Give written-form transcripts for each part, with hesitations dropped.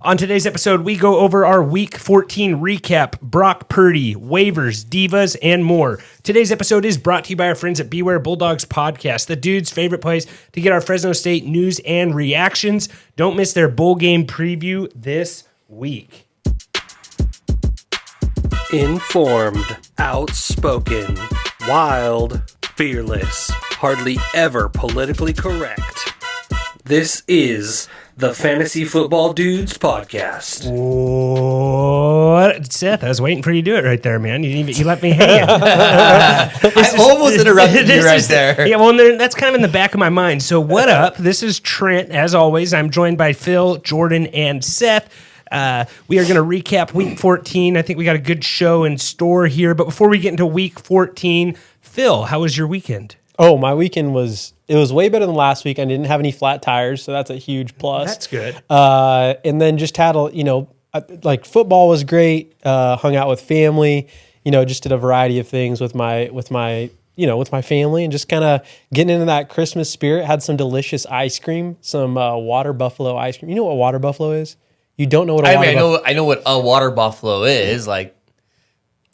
On today's episode, we go over our Week 14 recap, Brock Purdy, waivers, divas, and more. Today's episode is brought to you by our friends at Beware Bulldogs Podcast, the dude's favorite place to get our Fresno State news and reactions. Don't miss their bowl game preview this week. Informed, outspoken, wild, fearless, hardly ever politically correct. This is the Fantasy Football Dudes Podcast. What? Seth, I was waiting for you to do it right there, man. You let me hang. I almost interrupted you right there. Yeah, well, that's kind of in the back of my mind. So what up? This is Trent. As always, I'm joined by Phil, Jordan, and Seth. We are going to recap Week 14. I think we got a good show in store here. But before we get into Week 14, Phil, how was your weekend? Oh, my weekend was way better than last week. I didn't have any flat tires, so that's a huge plus. That's good. And then just had like football was great. Hung out with family. Just did a variety of things with my family, and just kind of getting into that Christmas spirit. Had some delicious ice cream, some water buffalo ice cream. You know what water buffalo is? You don't know what I know what a water buffalo is.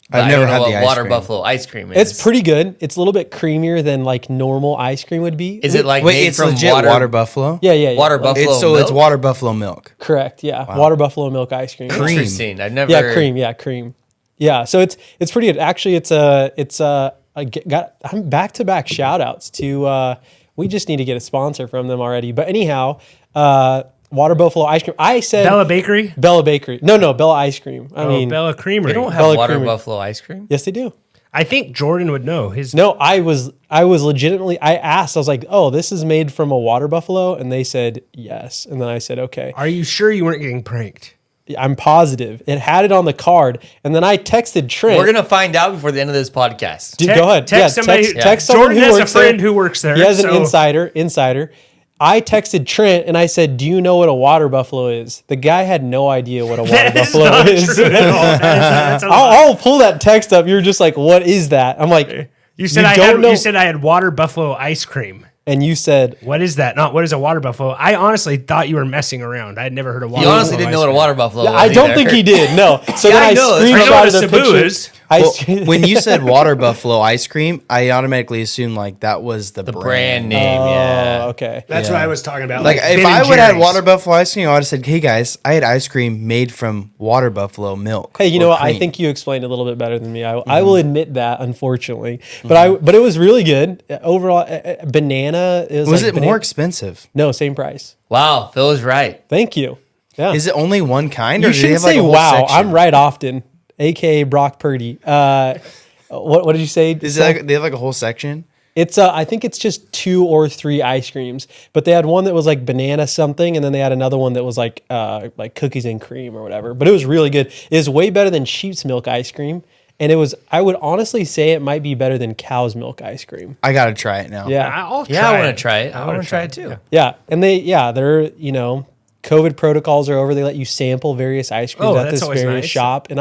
I've never had the water buffalo ice cream is. It's pretty good. It's a little bit creamier than like normal ice cream would be. Is it like made it's from legit water buffalo? Yeah. Water buffalo milk? It's water buffalo milk. Correct. Yeah. Wow. Water buffalo milk ice cream. Interesting. I've never. Yeah, cream. Yeah, cream. Yeah. So it's pretty good. Actually, I'm back-to-back shout outs to, we just need to get a sponsor from them already. But anyhow, water buffalo ice cream. I said Bella Bakery? Bella Bakery. No, Bella ice cream. I mean Bella Creamery. They don't have Bella water Creamery. buffalo ice cream? Yes, they do. I think Jordan would know. No, I was legitimately, I asked, I was like, oh, this is made from a water buffalo? And they said yes. And then I said, okay. Are you sure you weren't getting pranked? I'm positive. It had it on the card. And then I texted Trent. We're going to find out before the end of this podcast. Dude, go ahead. Text somebody. Text someone Jordan who has a works friend there. who works there. He has an insider. I texted Trent and I said, do you know what a water buffalo is? The guy had no idea what a water buffalo is. True at all. That's a lie. I'll pull that text up. You're just like, what is that? I'm like, You said you said I had water buffalo ice cream. and you said, What is that? Not what is a water buffalo? I honestly thought you were messing around. I had never heard of water You buffalo. honestly didn't know what a water buffalo was. I don't either. think he did. No. So then I I know. I know what screenshotted a the Cebu picture. is. When you said water buffalo ice cream, I automatically assumed like that was the brand name, yeah. Oh, okay. That's what I was talking about. Like if Ben I and would have had Jerry's. water buffalo ice cream, I would have said, "Hey guys, I had ice cream made from water buffalo milk." Hey, you or know what? I cream." think you explained it a little bit better than me. I will admit that, unfortunately, but it was really good overall. Banana Was it more expensive? No, same price. Wow, Phil was right. Thank you. Yeah. Is it only one kind? You or do they shouldn't have like say a whole wow. section? I'm right often, aka Brock Purdy. What did you say? Is it like, they have like a whole section? It's I think it's just 2 or 3 ice creams, but they had one that was like banana something, and then they had another one that was like cookies and cream or whatever. But it was really good. It was way better than sheep's milk ice cream, and it was. I would honestly say it might be better than cow's milk ice cream. I gotta try it now. Yeah, I'll try Yeah, I want it. to try it. I wanna want to try it too. yeah, and they're COVID protocols are over. They let you sample various ice creams at that's this always various nice. shop, and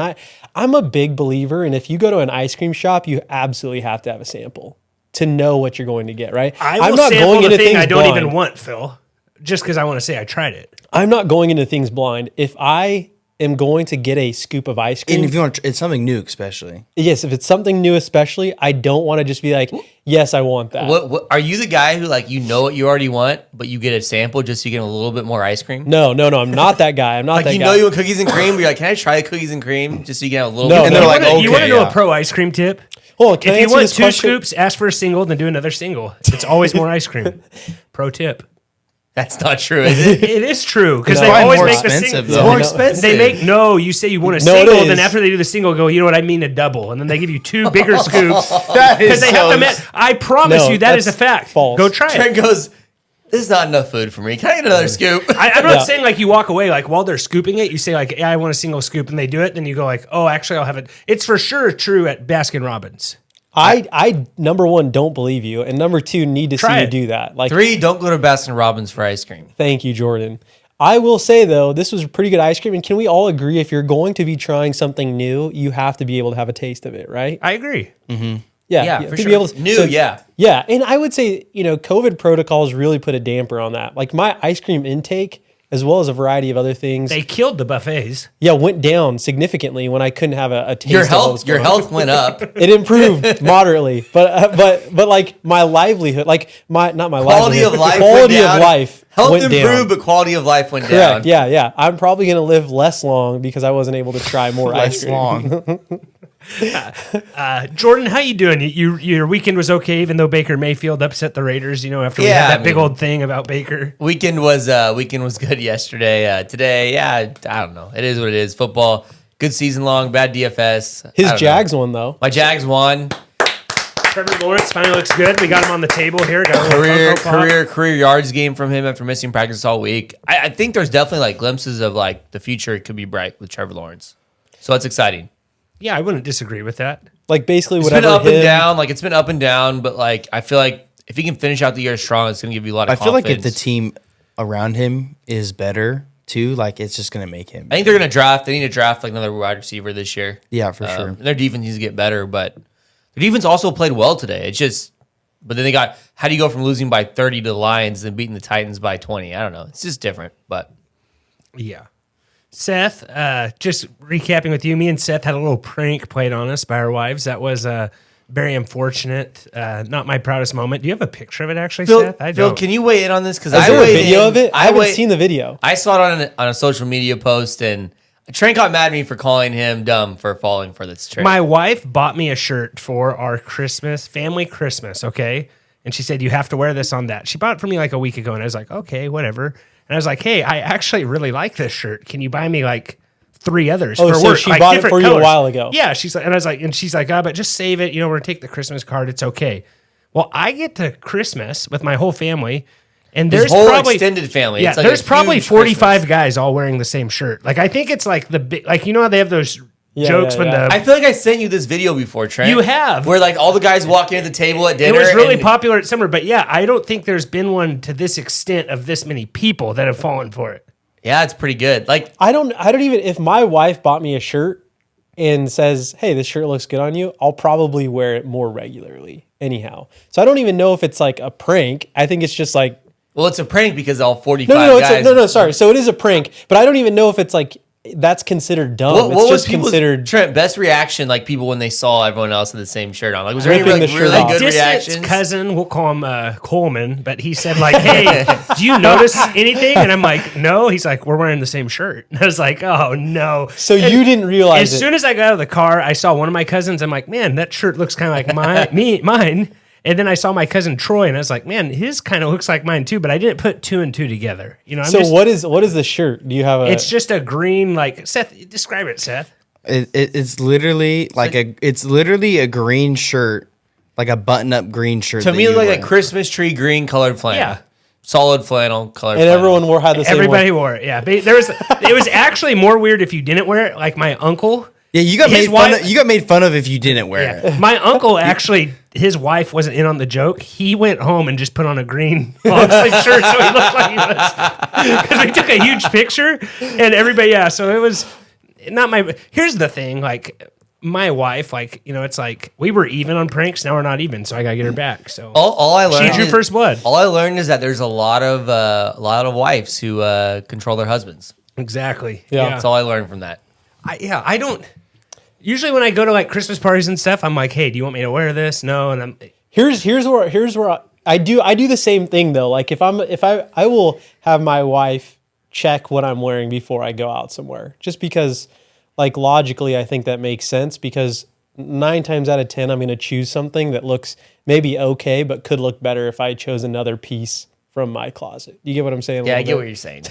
I'm a big believer. And if you go to an ice cream shop, you absolutely have to have a sample to know what you're going to get. Right? I will sample the thing I don't even want, Phil, just because I want to say I tried it. I'm not going into things blind. If I am going to get a scoop of ice cream, And if you want, it's something new, especially. yes, if it's something new, especially, I don't want to just be like, yes, I want that. What are you the guy who you know what you already want, but you get a sample just so you get a little bit more ice cream? No, I'm not that guy. I'm not that You guy. know you want cookies and cream, but you're like, can I try the cookies and cream just so you get a little No, bit? And they're no. like, You want to okay, know yeah. a pro ice cream tip? Hold on, can I If you answer want this 2 question? scoops, ask for a single, then do another single. It's always more ice cream. Pro tip. That's not true, is it? It is true because No. they Probably always more make the expensive, single. though. It's more I know. expensive. They make you say you want a No, it single, is. then after they do the single, go, you know what, I mean a double, and then they give you 2 bigger scoops That because they have to. I promise No, you that is a that's fact. false. Go try Trent it. goes, this is not enough food for me. Can I get another scoop? I'm not Yeah. saying you walk away while they're scooping it. You say yeah, I want a single scoop, and they do it. Then you go oh, actually, I'll have it. It's for sure true at Baskin Robbins. I number one, don't believe you, and number 2, need to see Try you it. do that. 3, don't go to Baskin Robbins for ice cream. Thank you, Jordan. I will say, though, this was pretty good ice cream. And can we all agree if you're going to be trying something new, you have to be able to have a taste of it, right? I agree. Yeah, you for have to sure. be able to, New, yeah. Yeah. And I would say, COVID protocols really put a damper on that. Like my ice cream intake as well as a variety of other things. They killed the buffets. Yeah, went down significantly when I couldn't have a taste. Your of what was health, your going on. health went up. It improved moderately, but like my livelihood, like not my Quality livelihood, of life. quality went of down. life Health went improved, down. but quality of life went Correct. down. Yeah. I'm probably gonna live less long because I wasn't able to try more ice Less cream. long. Jordan, how you doing? Your weekend was okay, even though Baker Mayfield upset the Raiders. After we Yeah, had that I big mean- old thing about Baker. Weekend was good yesterday. Today, yeah, I don't know. It is what it is. Football, good season long, bad DFS. His I don't Jags know. won though. My Jags won. Trevor Lawrence finally looks good. We got him on the table here. Got a little Funko Pop. Career yards game from him after missing practice all week. I think there's definitely like glimpses of like the future could be bright with Trevor Lawrence. So that's exciting. Yeah, I wouldn't disagree with that. Like basically It's whatever been up him, and down. Like it's been up and down, but like I feel like if he can finish out the year strong, it's gonna give you a lot of I feel like confidence. if the team around him is better too, like it's just gonna make him. I think they're gonna draft. They need to draft like another wide receiver this year. Yeah, for sure. And their defense needs to get better, but their defense also played well today. It's just, but then they got, how do you go from losing by 30 to the Lions and beating the Titans by 20? I don't know. It's just different, but Yeah. Seth, just recapping with you, me and Seth had a little prank played on us by our wives. That was very unfortunate. Not my proudest moment. Do you have a picture of it, actually, Seth? I Phil, don't. can you weigh in on this? Because Is I there a weighed video in- of it? I haven't seen the video. I saw it on a social media post, and Trent got mad at me for calling him dumb for falling for this trick. My wife bought me a shirt for our family Christmas, okay? And she said, you have to wear this on that. She bought it for me like a week ago, and I was like, okay, whatever. And I was like, hey, I actually really like this shirt. Can you buy me like 3 others Oh, for so work? she like, bought it different for you a colors. while ago. Yeah, she's like, and I was like, and she's like, but just save it. We're gonna take the Christmas card. It's okay. Well, I get to Christmas with my whole family, and His there's whole probably extended family. Yeah, It's like there's a probably huge 45 Christmas. guys all wearing the same shirt. Like I think it's like the big, like how they have those Yeah, jokes yeah, when yeah. the I feel like I sent you this video before, Trent. You have. Where like all the guys walk in at the table at It dinner. was really and- popular at summer, but yeah, I don't think there's been one to this extent of this many people that have fallen for it. Yeah, it's pretty good. Like I don't even, if my wife bought me a shirt and says, hey, this shirt looks good on you, I'll probably wear it more regularly anyhow. So I don't even know if it's like a prank. I think it's just like, well, it's a prank because all 45 no, guys. sorry. So it is a prank, but I don't even know if it's like, that's considered dumb. What it's was just people's considered. Trent best reaction? Like people when they saw everyone else with the same shirt on. Like was there any Ripping like, the shirt really off. good Distant reactions? cousin, we'll call him Coleman, but he said like, "Hey, do you notice anything?" And I'm like, "No." He's like, "We're wearing the same shirt." And I was like, "Oh no!" So And you didn't realize As it. soon as I got out of the car, I saw one of my cousins. I'm like, "Man, that shirt looks kind of like mine." And then I saw my cousin Troy, and I was like, "Man, his kind of looks like mine too." But I didn't put 2 and 2 together. I'm So just, what is the shirt? Do you have a? It's just a green, like Seth. Describe it, Seth. It's literally it's literally a green shirt, like a button-up green shirt. To that me, you like wear. a Christmas tree green colored flannel. Yeah. Solid flannel colored. and flannel. everyone had the same. Everybody one. wore it. Yeah, but it was actually more weird if you didn't wear it. Like my uncle. Yeah, you got His made fun. wife- You got made fun of if you didn't wear it. Yeah. My uncle actually, his wife wasn't in on the joke. He went home and just put on a green long sleeve shirt so he looked like he was. Because we took a huge picture and everybody, yeah. So it was not my. Here's the thing, like my wife, like it's like we were even on pranks. Now we're not even, so I gotta get her back. So All I learned. she's your is- first blood. All I learned is that there's a lot of wives who control their husbands. Exactly. Yeah. That's all I learned from that. I don't. Usually when I go to like Christmas parties and stuff, I'm like, hey, do you want me to wear this? No, and I'm. Here's where I do the same thing though. Like if I will have my wife check what I'm wearing before I go out somewhere, just because like logically I think that makes sense, because 9 times out of 10 I'm going to choose something that looks maybe okay but could look better if I chose another piece from my closet. You get what I'm saying? Yeah, I get what you're saying.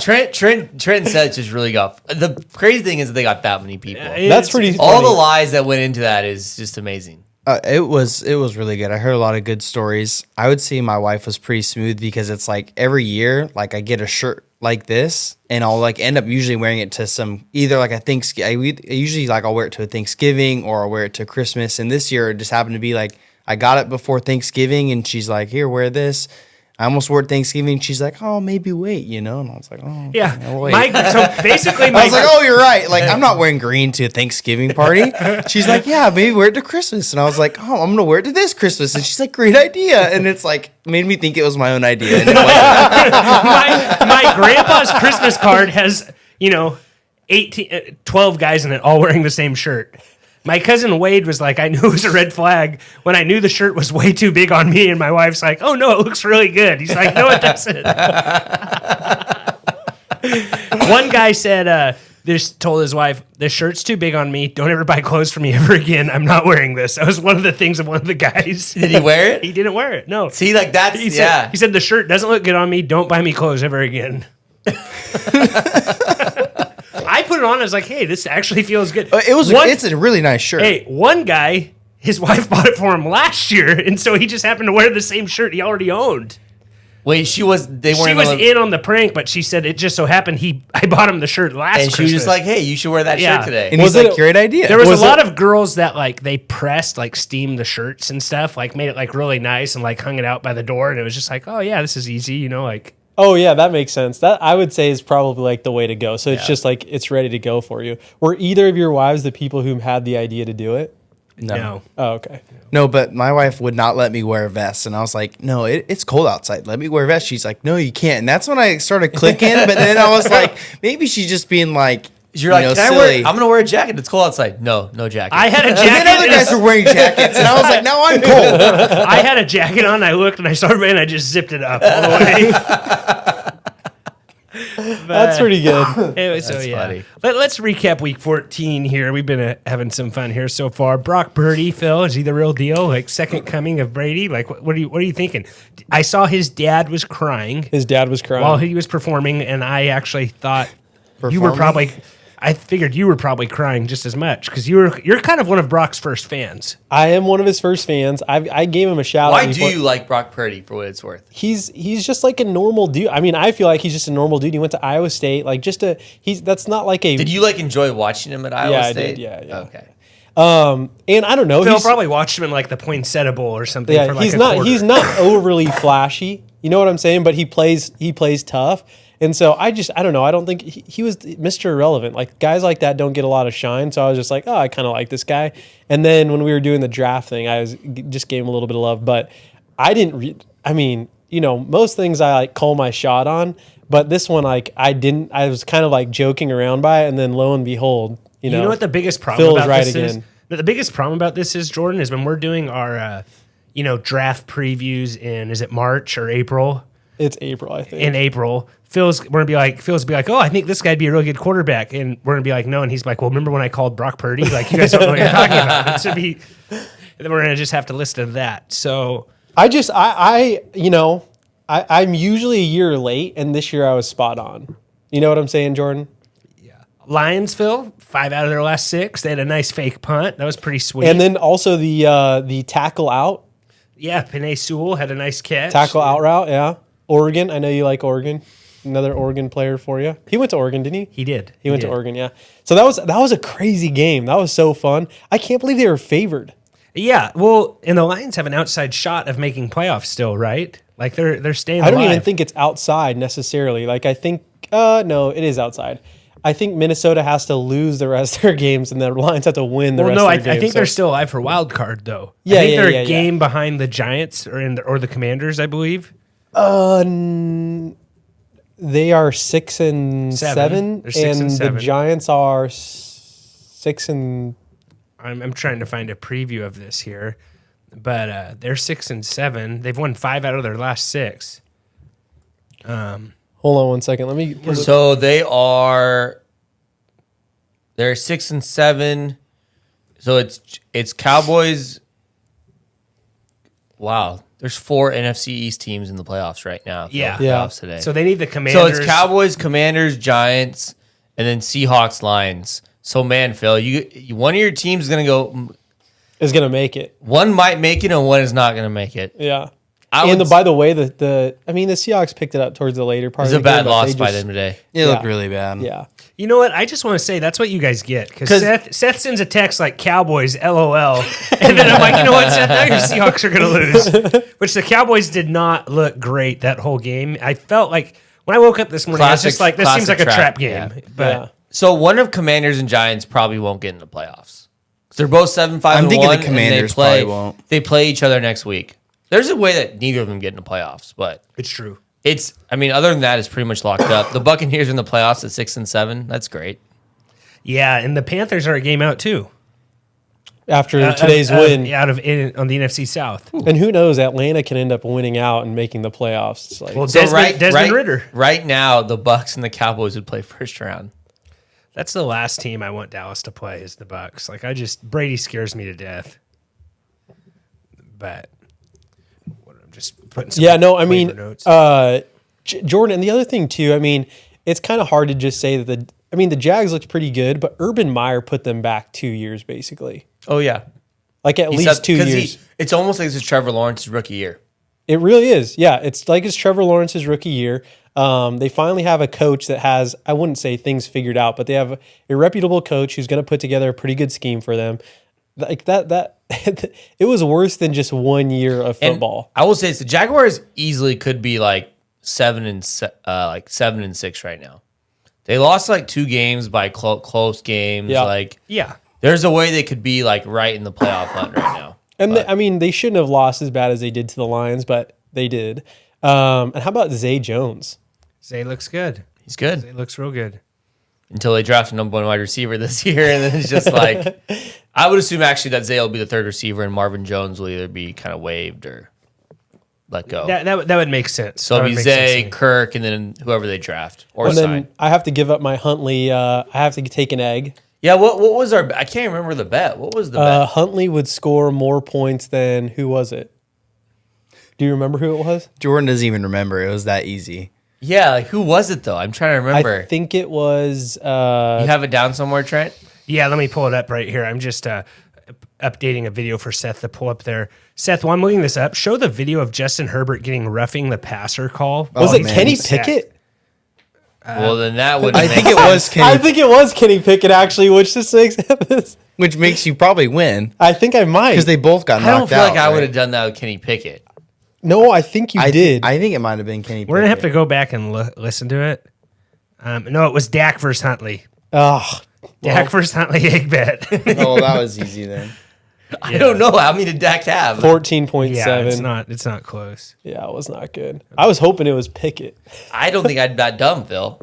Trent and Seth just really got. The crazy thing is that they got that many people. That's pretty All funny. the lies that went into that is just amazing. It was really good. I heard a lot of good stories. I would say my wife was pretty smooth because it's like every year, like I get a shirt like this, and I'll like end up usually wearing it to some either like a Thanksgiving. Usually like I'll wear it to a Thanksgiving or I'll wear it to Christmas. And this year it just happened to be like I got it before Thanksgiving, and she's like, "Here, wear this." I almost wore it Thanksgiving. She's like, oh, maybe wait, And I was like, oh, Yeah. I'll wait. So basically, I was like, oh, you're right. Like, I'm not wearing green to a Thanksgiving party. She's like, yeah, maybe wear it to Christmas. And I was like, oh, I'm going to wear it to this Christmas. And she's like, great idea. And it's like, made me think it was my own idea. And it wasn't. my grandpa's Christmas card has, 12 guys in it all wearing the same shirt. My cousin Wade was like, I knew it was a red flag when I knew the shirt was way too big on me. And my wife's like, oh, no, it looks really good. He's like, no, it doesn't. One guy said, told his wife, this shirt's too big on me. Don't ever buy clothes for me ever again. I'm not wearing this. That was one of the things of one of the guys. Did he wear it? He didn't wear it. No. See, like that's, He said, the shirt doesn't look good on me. Don't buy me clothes ever again. I put it on. I was like, hey, this actually feels good. It's a really nice shirt. Hey, one guy, his wife bought it for him last year, and so he just happened to wear the same shirt he already owned. Wait, she was in on the prank, but she said it just so happened I bought him the shirt last and she was just like, hey, you should wear that shirt today. And he's like, great idea. There was a lot of girls that like they pressed, like steamed the shirts and stuff, like made it like really nice and like hung it out by the door, and it was just like, oh yeah, this is easy, like. Oh yeah, that makes sense. That I would say is probably like the way to go. So it's just like it's ready to go for you. Were either of your wives the people who had the idea to do it? No. Oh, okay. No, but my wife would not let me wear a vest. And I was like, no, it's cold outside. Let me wear a vest. She's like, no, you can't. And that's when I started clicking. But then I was like, maybe she's just being like, you're like, can silly. I'm going to wear a jacket. It's cold outside. No jacket. I had a jacket. And then other guys were wearing jackets. And I was like, now I'm cold. I had a jacket on. I looked and I saw everybody and I just zipped it up all the way. That's pretty good. Anyway, funny. Let's recap week 14 here. We've been having some fun here so far. Brock Purdy, Phil, is he the real deal? Like second coming of Brady? Like what are you thinking? I saw his dad was crying. His dad was crying while he was performing, and I actually thought you were probably. I figured you were probably crying just as much because you're kind of one of Brock's first fans. I am one of his first fans. I gave him a shout out. Why do you like Brock Purdy for what it's worth? He's just like a normal dude. I mean, I feel like he's just a normal dude. He went to Iowa State. Like that's not like a. Did you like enjoy watching him at Iowa State? I did. Yeah. Okay. And I don't know. Phil probably watched him in like the Poinsettia Bowl or something. Yeah, for like he's a not. quarter. He's not overly flashy. You know what I'm saying? But he plays tough. And so I don't know. I don't think he was Mr. Irrelevant. Like guys like that don't get a lot of shine. So I was just like, oh, I kind of like this guy. And then when we were doing the draft thing, just gave him a little bit of love. But I didn't. Most things I like call my shot on. But this one, like I didn't. I was kind of like joking around by it, and then lo and behold, you know what the biggest problem Phil's about right this again. is? The biggest problem about this is, Jordan, is when we're doing our draft previews in March or April. It's April, I think. In April, Phil's gonna be like, oh, I think this guy'd be a really good quarterback, and we're gonna be like, no, and he's like, well, remember when I called Brock Purdy? Like, you guys don't know what you're talking about. It should be, and then we're gonna just have to listen to that. So I'm usually a year late, and this year I was spot on. You know what I'm saying, Jordan? Lions, Phil, 5 out of their last 6. They had a nice fake punt. That was pretty sweet. And then also the tackle out. Yeah, Penei Sewell had a nice catch. Tackle out route, yeah. Oregon, I know you like Oregon. Another Oregon player for you. He went to Oregon, didn't he? He did. He went to Oregon, yeah. So that was a crazy game. That was so fun. I can't believe they were favored. Yeah, well, and the Lions have an outside shot of making playoffs still, right? Like they're staying alive. I don't even think it's outside necessarily. Like I think no, it is outside. I think Minnesota has to lose the rest of their games, and the Lions have to win the rest of their games. I think they're still alive for wild card, though. Yeah, I think they're a game behind the Giants or the Commanders, I believe. They are 6 and 7. They're 6 and 7. The Giants are 6 and. I'm trying to find a preview of this here, but they're 6 and 7. They've won 5 out of their last 6. Hold on one second. Let me. So they're 6 and 7. So it's Cowboys. Wow, there's 4 NFC East teams in the playoffs right now. Yeah, playoffs today. So they need the Commanders. So it's Cowboys, Commanders, Giants, and then Seahawks, Lions. So man, Phil, you one of your teams is gonna make it. One might make it, and one is not gonna make it. Yeah. By the way, the Seahawks picked it up towards the later part. It was of a the game, bad but loss they by just- them today. It looked really bad. Yeah. You know what? I just want to say that's what you guys get because 'Cause- Seth sends a text like Cowboys LOL, and then I'm like, you know what, Seth? Now your Seahawks are going to lose. Which the Cowboys did not look great that whole game. I felt like when I woke up this morning, I was just like, this seems like classic a trap trap, game. yeah. But Yeah. So one of Commanders and Giants probably won't get in the playoffs. 'Cause they're both 7-5 I'm and thinking the 1, and Commanders probably won't. They play each other next week. There's a way that neither of them get in the playoffs, but it's true. other than that, it's pretty much locked up. The Buccaneers are in the playoffs at 6-7. That's great. Yeah, and the Panthers are a game out too. After today's win. on the NFC South. And who knows, Atlanta can end up winning out and making the playoffs. It's like, Well, Desmond Ritter. Right now, the Bucks and the Cowboys would play first round. That's the last team I want Dallas to play is the Bucks. Like Brady scares me to death. But I'm just putting some waiver notes. Jordan, and the other thing too, it's kind of hard to just say that the Jags looked pretty good, but Urban Meyer put them back 2 years basically. Oh, yeah. Like at least 2 years. It's almost like this is Trevor Lawrence's rookie year. It really is. Yeah, it's like it's Trevor Lawrence's rookie year. They finally have a coach that has, I wouldn't say things figured out, but they have a reputable coach who's going to put together a pretty good scheme for them. Like that it was worse than just 1 year of football. And I will say the Jaguars easily could be like 7-6 right now. They lost like 2 games by close games. Yeah. There's a way they could be like right in the playoff hunt right now. And they shouldn't have lost as bad as they did to the Lions, but they did. And how about Zay Jones? Zay looks good. He's good. Zay looks real good. Until they draft a number 1 wide receiver this year, and then it's just like I would assume actually that Zay will be the third receiver, and Marvin Jones will either be kind of waived or let go. That would make sense. So it'll be Zay, Kirk, and then whoever they draft or And sign. then I have to give up my Huntley. I have to take an egg. Yeah, what was our? I can't remember the bet. What was the bet? Huntley would score more points than who was it? Do you remember who it was? Jordan doesn't even remember. It was that easy. Yeah, like who was it though? I'm trying to remember. I think it was. You have it down somewhere, Trent? Yeah, let me pull it up right here. I'm just updating a video for Seth to pull up there. Seth, while I'm looking this up, show the video of Justin Herbert getting roughing the passer call. Was it man. Kenny Sack. Pickett? Well, then that would. I think it was Kenny, I think it was Kenny Pickett actually, which just makes this. which makes you probably win I think I might. because they both got I don't knocked feel out. like I would right? have done that with Kenny Pickett. No, I think you did. I think it might have been Kenny. We're going to have to Pickett. go back and listen to it. No, it was Dak versus Huntley. Oh, Dak versus Huntley egg bet. Oh, that was easy then. I don't know how many did Dak have. 14.7. Yeah, it's not close. Yeah, it was not good. I was hoping it was Pickett. I don't think I'd that dumb, Phil.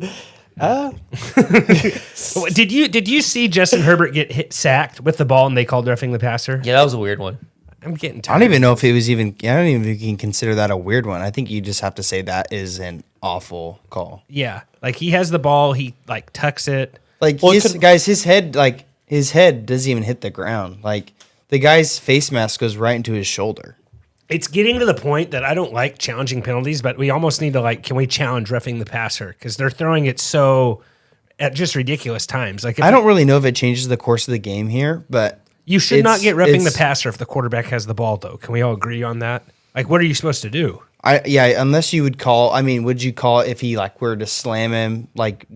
Did you see Justin Herbert get sacked with the ball and they called roughing the passer? Yeah, that was a weird one. I'm getting I tired. don't even know if it was even. I don't even think you can consider that a weird one. I think you just have to say that is an awful call. Yeah, like he has the ball, he like tucks it. Like Well, his head doesn't even hit the ground. Like the guy's face mask goes right into his shoulder. It's getting to the point that I don't like challenging penalties, but we almost need to can we challenge roughing the passer because they're throwing it so at just ridiculous times. Like if I don't really know if it changes the course of the game here, but you should not get roughing the it's- passer if the quarterback has the ball, though. Can we all agree on that? Like, what are you supposed to do? unless you would call. I mean, would you call if he were to slam him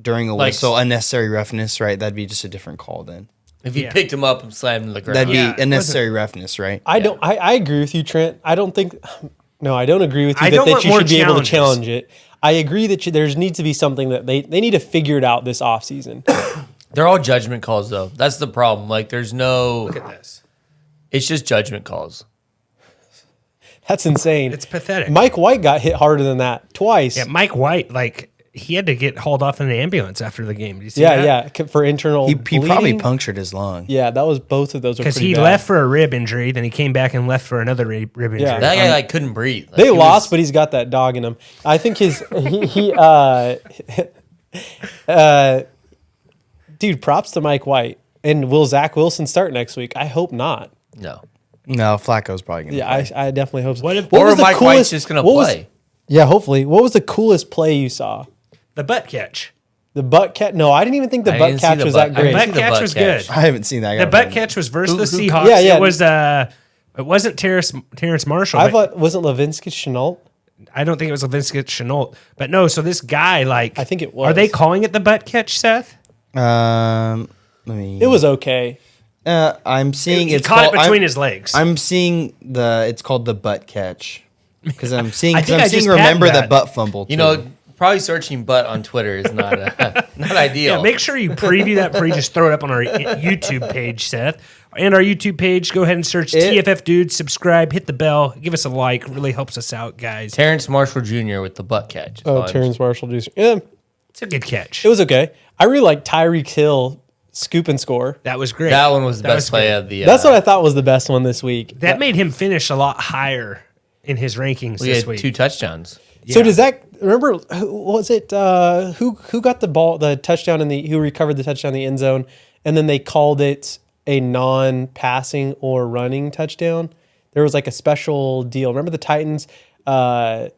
during a whistle, unnecessary roughness? Right, that'd be just a different call then. If you picked him up and slammed him to the ground. That'd Yeah, be unnecessary roughness, right? I agree with you, Trent. I don't agree with you I don't that want you more should be able to challenges. challenge it. I agree that there needs to be something that they need to figure it out this offseason. They're all judgment calls, though. That's the problem. Like, there's no. Look at this. It's just judgment calls. That's insane. It's pathetic. Mike White got hit harder than that twice. Yeah, Mike White, he had to get hauled off in an ambulance after the game. Did you see that? Yeah, for internal He probably bleeding. punctured his lung. Yeah, that was both of those. Because Because he left for a rib injury, then he came back and left for another rib injury. Yeah. That guy couldn't breathe. Like, They he lost, was- but he's got that dog in him. I think dude, props to Mike White. And will Zach Wilson start next week? I hope not. no. No, Flacco's probably gonna. Yeah, I definitely hope so. What Or was the Mike White's just going to what was- play. Yeah, hopefully. What was the coolest play you saw? The butt catch. The butt catch? No, I didn't even think the I butt didn't see catch the was butt- that I great. didn't Butt see the catch butt was catch. good. I haven't seen that. The butt catch was versus the Seahawks. Yeah, yeah. It was It wasn't Terrence Marshall. I but thought, wasn't Levinsky Chenault? I don't think it was Levinsky Chenault. But no, so this guy, like... I think it Are they was. calling it the butt catch, Seth? Let me. It was okay. I'm seeing He it's caught called, it between I'm, his legs. I'm seeing it's called the butt catch because I'm seeing. I Cause think I'm I seeing just remember patented the that. butt fumble. You too. know, probably searching butt on Twitter is not ideal. Yeah, make sure you preview that before you just throw it up on our YouTube page, Seth. And our YouTube page, go ahead and search TFF Dudes, subscribe, hit the bell, give us a like. Really helps us out, guys. Terrence Marshall Jr. with the butt catch. Oh, Terrence Marshall. Yeah, It's a good catch. it was okay. I really like Tyreek Hill scoop and score. That was great. That one was the That best play great. of the. That's what I thought was the best one this week. That made him finish a lot higher in his rankings we this had week. 2 touchdowns. So does that remember? Who was it? Who got the ball, the touchdown who recovered the touchdown in the end zone, and then they called it a non-passing or running touchdown? There was like a special deal. Remember the Titans? I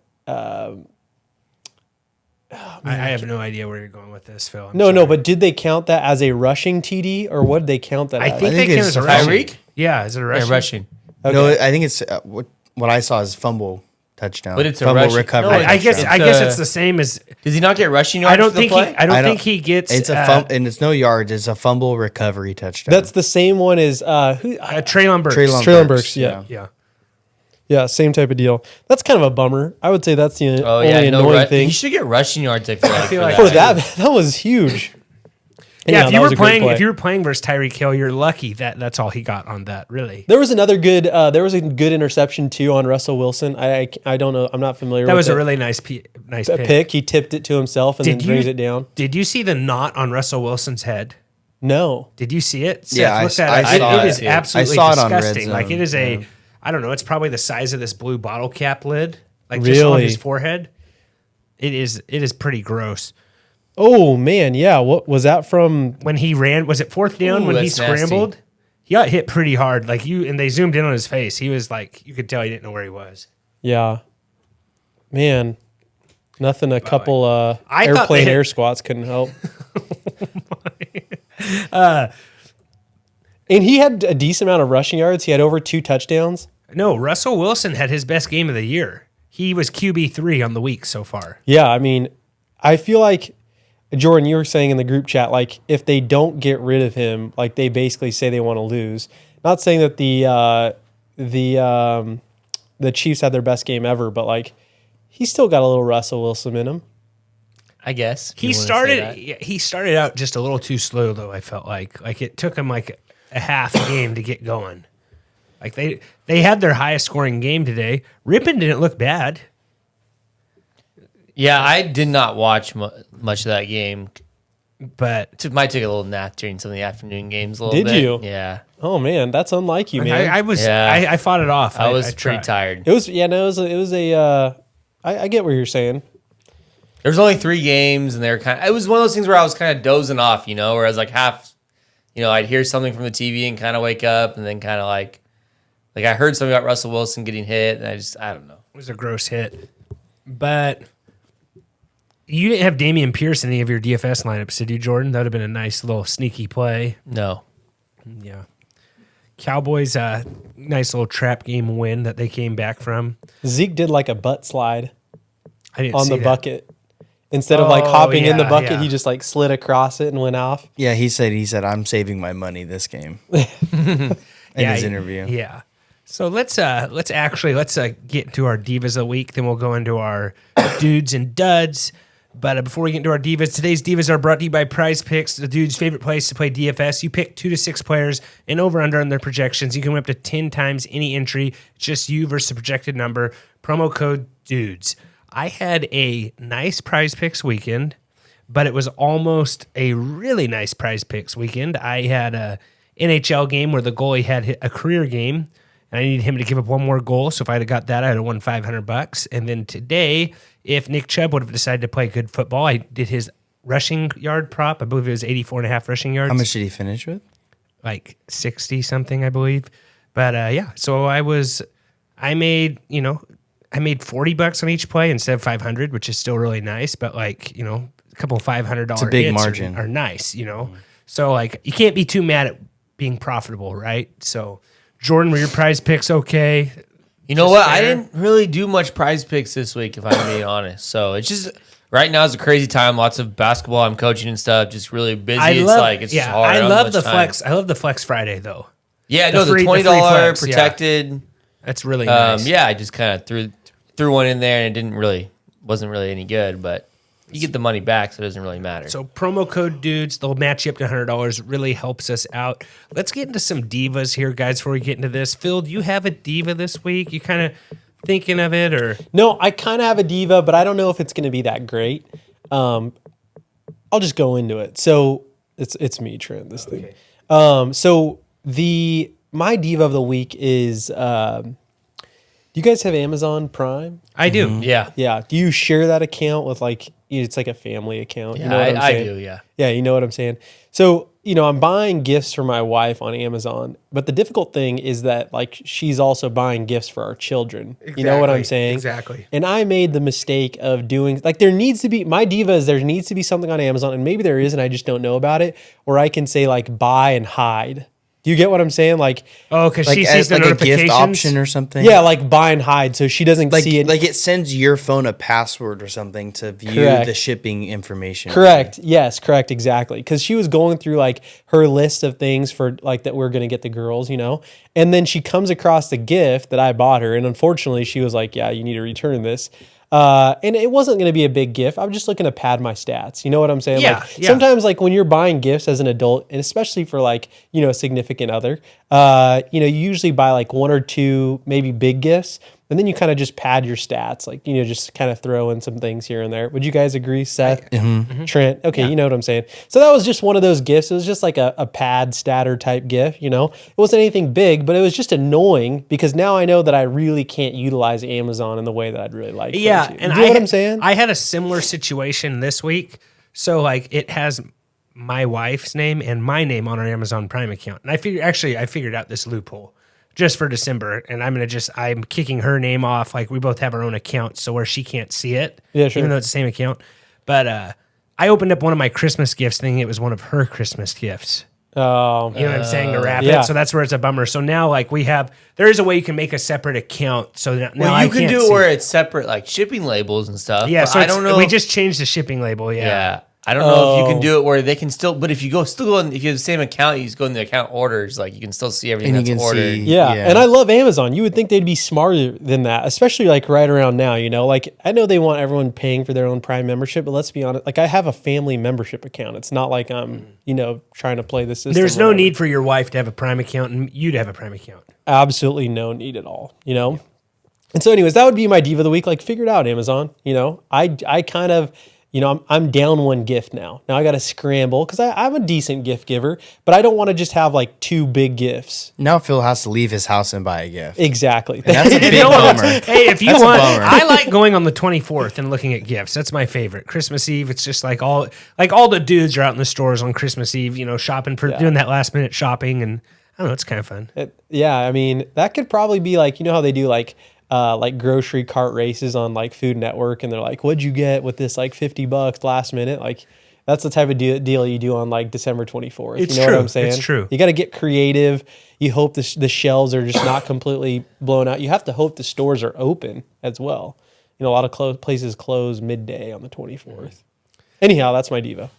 have no idea where you're going with this, Phil. I'm No, sorry. but did they count that as a rushing TD or what did they count that? I as? think they think count it's as a rushing. Tyreek? Yeah, is it a rushing? Yeah, rushing. No, I think it's what I saw is fumble touchdown. But it's a fumble rushing- recovery. No, I guess It's, I guess it's the same as. Does he not get rushing yards? I don't for the think play? I don't think he gets. It's a and it's no yards. It's a fumble recovery touchdown. That's the same one as Traylon Burks. Traylon Burks, yeah. Yeah. Yeah, same type of deal. That's kind of a bummer. I would say that's the Oh only yeah, no. annoying thing. He should get rushing yards. I feel like, like- For that, that was huge. Yeah, Anyhow, that was a great play. if you were playing versus Tyreek Hill, you're lucky that that's all he got on that. Really, There was another good. There was a good interception too on Russell Wilson. I don't know. I'm not familiar. that with was it. a really nice a pick. He tipped it to himself and Did then you- brings it down. Did you see the knot on Russell Wilson's head? No, Did you see it? Yeah, Seth, look that I up. saw It it. is I absolutely saw it on Red disgusting. Like it Zone, is a, yeah. I don't know. It's probably the size of this blue bottle cap lid, like just on Really? his forehead. It is pretty gross. Oh man, yeah. What was that from? When he ran, was it fourth down Ooh, when he that's nasty. scrambled? He got hit pretty hard. Like and they zoomed in on his face. He was like, you could tell he didn't know where he was. Yeah, man. Nothing. A couple I thought airplane they had- air squats couldn't help. And he had a decent amount of rushing yards. He had over 2 touchdowns. No, Russell Wilson had his best game of the year. He was QB3 on the week so far. Yeah, I mean, I feel like Jordan, you were saying in the group chat, like if they don't get rid of him, like they basically say they want to lose. Not saying that the Chiefs had their best game ever, but like he's still got a little Russell Wilson in him. I guess He started out just a little too slow though. I felt like it took him like a half game to get going. Like they had their highest scoring game today. Rippon didn't look bad. Yeah, I did not watch much of that game. But Might take a little nap during some of the afternoon games. A little Did bit. you? Yeah, Oh man, that's unlike you, man. I was Yeah. I fought it off. I was pretty tried. tired. It was I get what you're saying. There was only 3 games, and they were it was one of those things where I was kind of dozing off, where I was like half, I'd hear something from the TV and kind of wake up, and then kind of like I heard something about Russell Wilson getting hit, and I don't know. It was a gross hit. But you didn't have Damian Pierce in any of your DFS lineups, did you, Jordan? That would have been a nice little sneaky play. No. Yeah. Cowboys, nice little trap game win that they came back from. Zeke did like a butt slide I didn't on see the that. bucket. Instead of like Oh, hopping in the yeah, bucket, yeah. he just like slid across it and went off. Yeah, he said I'm saving my money this game in his interview. Yeah. So let's get into our divas of the week. Then we'll go into our dudes and duds. But before we get into our divas, today's divas are brought to you by Prize Picks, the dude's favorite place to play DFS. You pick 2 to 6 players and over under on their projections. You can win up to 10 times any entry. It's just you versus the projected number. Promo code dudes. I had a nice Prize Picks weekend, but it was almost a really nice Prize Picks weekend. I had a NHL game where the goalie had hit a career game, and I needed him to give up one more goal. So if I'd have got that, I'd have won $500. And then today, if Nick Chubb would have decided to play good football, I did his rushing yard prop. I believe it was 84.5 rushing yards. How much did he finish with? Like 60 something, I believe. But yeah, so I made $40 on each play instead of 500, which is still really nice. But like, a couple of $500 It's a big hits margin. are nice, So like, you can't be too mad at being profitable, right? So Jordan, were your prize picks okay? You know Just what? I fair? didn't really do much prize picks this week, if I'm being honest. So it's just right now is a crazy time. Lots of basketball. I'm coaching and stuff. Just really busy. It's just hard. I don't love have the much time. flex. I love the Flex Friday though. Yeah, the the free $20 flex, yeah. protected. That's really nice. Yeah, I just kind of threw one in there and it wasn't really any good, but you get the money back, so it doesn't really matter. So promo code dudes, they'll match you up to $100. It really helps us out. Let's get into some divas here, guys, before we get into this. Phil, do you have a diva this week? You kind of thinking of it, or No, I kind of have a diva, but I don't know if it's going to be that great. I'll just go into it. So it's me, Trent. This thing. So my diva of the week is. Do you guys have Amazon Prime? I do. Yeah. Yeah. Do you share that account with it's like a family account? Yeah, You know what I'm I saying? do, yeah. Yeah, you know what I'm saying? So, I'm buying gifts for my wife on Amazon, but the difficult thing is that she's also buying gifts for our children. You know what I'm saying? Exactly. And I made the mistake of doing there needs to be there needs to be something on Amazon, and maybe there is, and I just don't know about it, where I can say buy and hide. Do you get what I'm saying? Because she sees as the a notifications. gift option or something. Yeah, buy and hide, so she doesn't see it. It sends your phone a password or something to view Correct. the shipping information. Correct. Yes, correct. Exactly. Because she was going through her list of things for that we're going to get the girls, and then she comes across the gift that I bought her. And unfortunately she was like, yeah, you need to return this. And it wasn't going to be a big gift. I was just looking to pad my stats. You know what I'm saying? Yeah, yeah. Sometimes when you're buying gifts as an adult, and especially for a significant other, you usually buy one or two maybe big gifts. And then you kind of just pad your stats, just kind of throw in some things here and there. Would you guys agree, Seth? Trent? Okay, you know what I'm saying. So that was just one of those gifts. It was just a pad statter type gift, It wasn't anything big, but it was just annoying because now I know that I really can't utilize Amazon in the way that I'd really like. Yeah, to. and Do you know what I'm saying? I had a similar situation this week. So it has my wife's name and my name on our Amazon Prime account, and I figured out this loophole just for December, and I'm kicking her name off. We both have our own accounts, so where she can't see it, Yeah, sure. even though it's the same account. But I opened up one of my Christmas gifts thinking it was one of her Christmas gifts. Oh, You know what I'm saying, to wrap yeah. it. So that's where it's a bummer. So now there is a way you can make a separate account. So now Well, you I can can't do see it where it's separate, shipping labels and stuff. Yeah, but so I don't know. we just changed the shipping label. Yeah. I don't know if you can do it where they can still, but if you go, if you have the same account, you just go in the account orders, you can still see everything And you that's can ordered. see- Yeah. Yeah. And I love Amazon. You would think they'd be smarter than that, especially right around now, I know they want everyone paying for their own Prime membership, but let's be honest, I have a family membership account. It's not like I'm, trying to play the system. There's or no whatever. need for your wife to have a Prime account and you to have a Prime account. Absolutely no need at all, And so anyways, that would be my diva of the week. Figure it out, Amazon, I kind of, I'm down one gift now. Now I got to scramble because I'm a decent gift giver, but I don't want to just have two big gifts. Now Phil has to leave his house and buy a gift. Exactly. And that's a big You know what? bummer. Hey, if you That's a want, bummer. I like going on the 24th and looking at gifts. That's my favorite. Christmas Eve, it's just all the dudes are out in the stores on Christmas Eve, shopping doing that last minute shopping, and I don't know, it's kind of fun. Yeah, I mean, that could probably be how they do grocery cart races on Food Network, and they're what'd you get with this $50 last minute? That's the type of deal you do on December 24th. It's you know true. what I'm saying? It's true. You got to get creative. You hope the shelves are just not completely blown out. You have to hope the stores are open as well. A lot of places close midday on the 24th. Anyhow, that's my diva.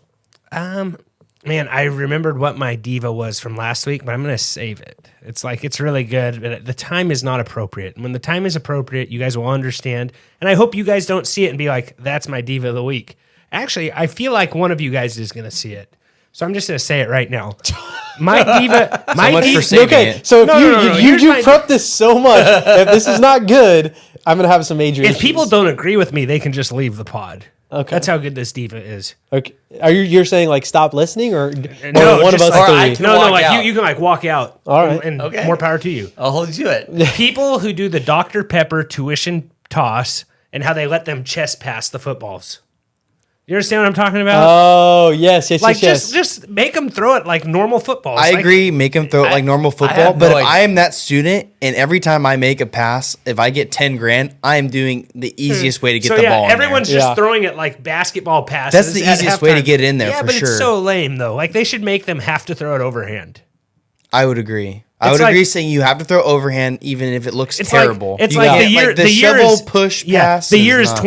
Man, I remembered what my diva was from last week, but I'm going to save it. It's really good, but the time is not appropriate. And when the time is appropriate, you guys will understand. And I hope you guys don't see it and be like, that's my diva of the week. Actually, I feel like one of you guys is going to see it. So I'm just going to say it right now. My diva, much for saving Okay, it. so if No, no, no, no. Here's you my- prep this so much, if this is not good, I'm going to have some major if issues. people don't agree with me, they can just leave the pod. Okay. That's how good this diva is. Okay. You're saying stop listening or No, one of just us or three? I can- No, walk like out. you can walk out. All right. And Okay. more power to you. I'll hold you to it. People who do the Dr. Pepper tuition toss and how they let them chest pass the footballs. You understand what I'm talking about? Oh, yes. Just make them throw it like normal footballs. I Like, agree, make him throw it like normal football. have But no if idea. I am that student and every time I make a pass, if I get 10 grand, I am doing the easiest way to get so the yeah, ball in everyone's there. just Yeah. throwing it like basketball passes. That's the at easiest way to halftime. get in there, yeah, for but sure. it's so lame though. Like they should make them have to throw it overhand. I would agree. I would agree saying you have to throw overhand even if it looks terrible. It's You like can't, the year the year shovel is, push yeah, pass. the year is not-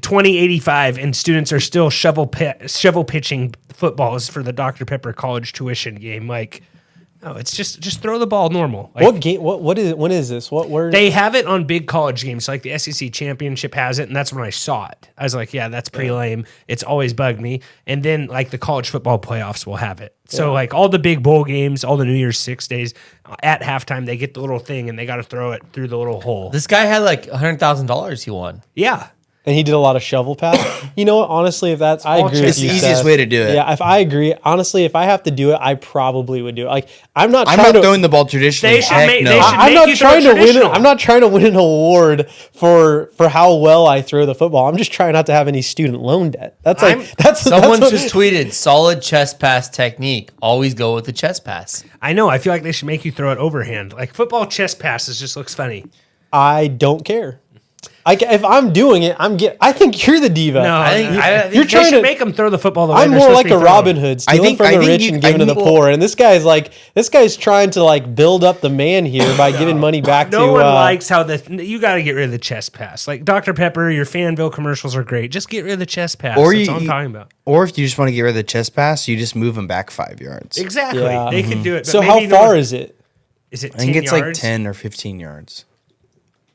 2085 and students are still shovel pitching footballs for the Dr. Pepper college tuition game. Like, no, it's just throw the ball normal. Like, What game? What is it? When is this? What word? they have it on big college games, like the SEC championship has it, and that's when I saw it. I was like, yeah, that's pretty lame. It's always bugged me. And then like the college football playoffs will have it. So like all the big bowl games, all the New Year's 6 days, at halftime they get the little thing and they got to throw it through the little hole. This guy had like $100,000 he won. Yeah. And he did a lot of shovel pass. You know what? Honestly, if that's, I agree with It's you. the easiest Seth. way to do it. Yeah, if I agree, honestly, if I have to do it, I probably would do it. Like, I'm not I'm trying not to. throwing the ball traditionally. They should Heck make- no. they should I'm make not you throw trying to win. traditional. I'm not trying to win an award for how well I throw the football. I'm just trying not to have any student loan debt. That's like that's Someone that's just tweeted, solid chest pass technique. Always go with the chest pass. I know. I feel like they should make you throw it overhand. Like football chest passes just looks funny. I don't care. If I'm doing it, I think you're the diva. No, I think- I think you're they trying should to make them throw the football the way I'm they're more supposed like to be a thrown. Robin Hood, stealing from the rich and giving to the poor. And this guy's trying to like build up the man here by giving money back No to. one likes how you got to get rid of the chest pass. Like Dr. Pepper, your Fanville commercials are great. Just get rid of the chest pass. Or That's all I'm talking about. Or if you just want to get rid of the chest pass, you just move them back 5 yards. Exactly. Yeah. They could do it. But So maybe how far is it? Is it 10 I think it's yards? like 10 or 15 yards.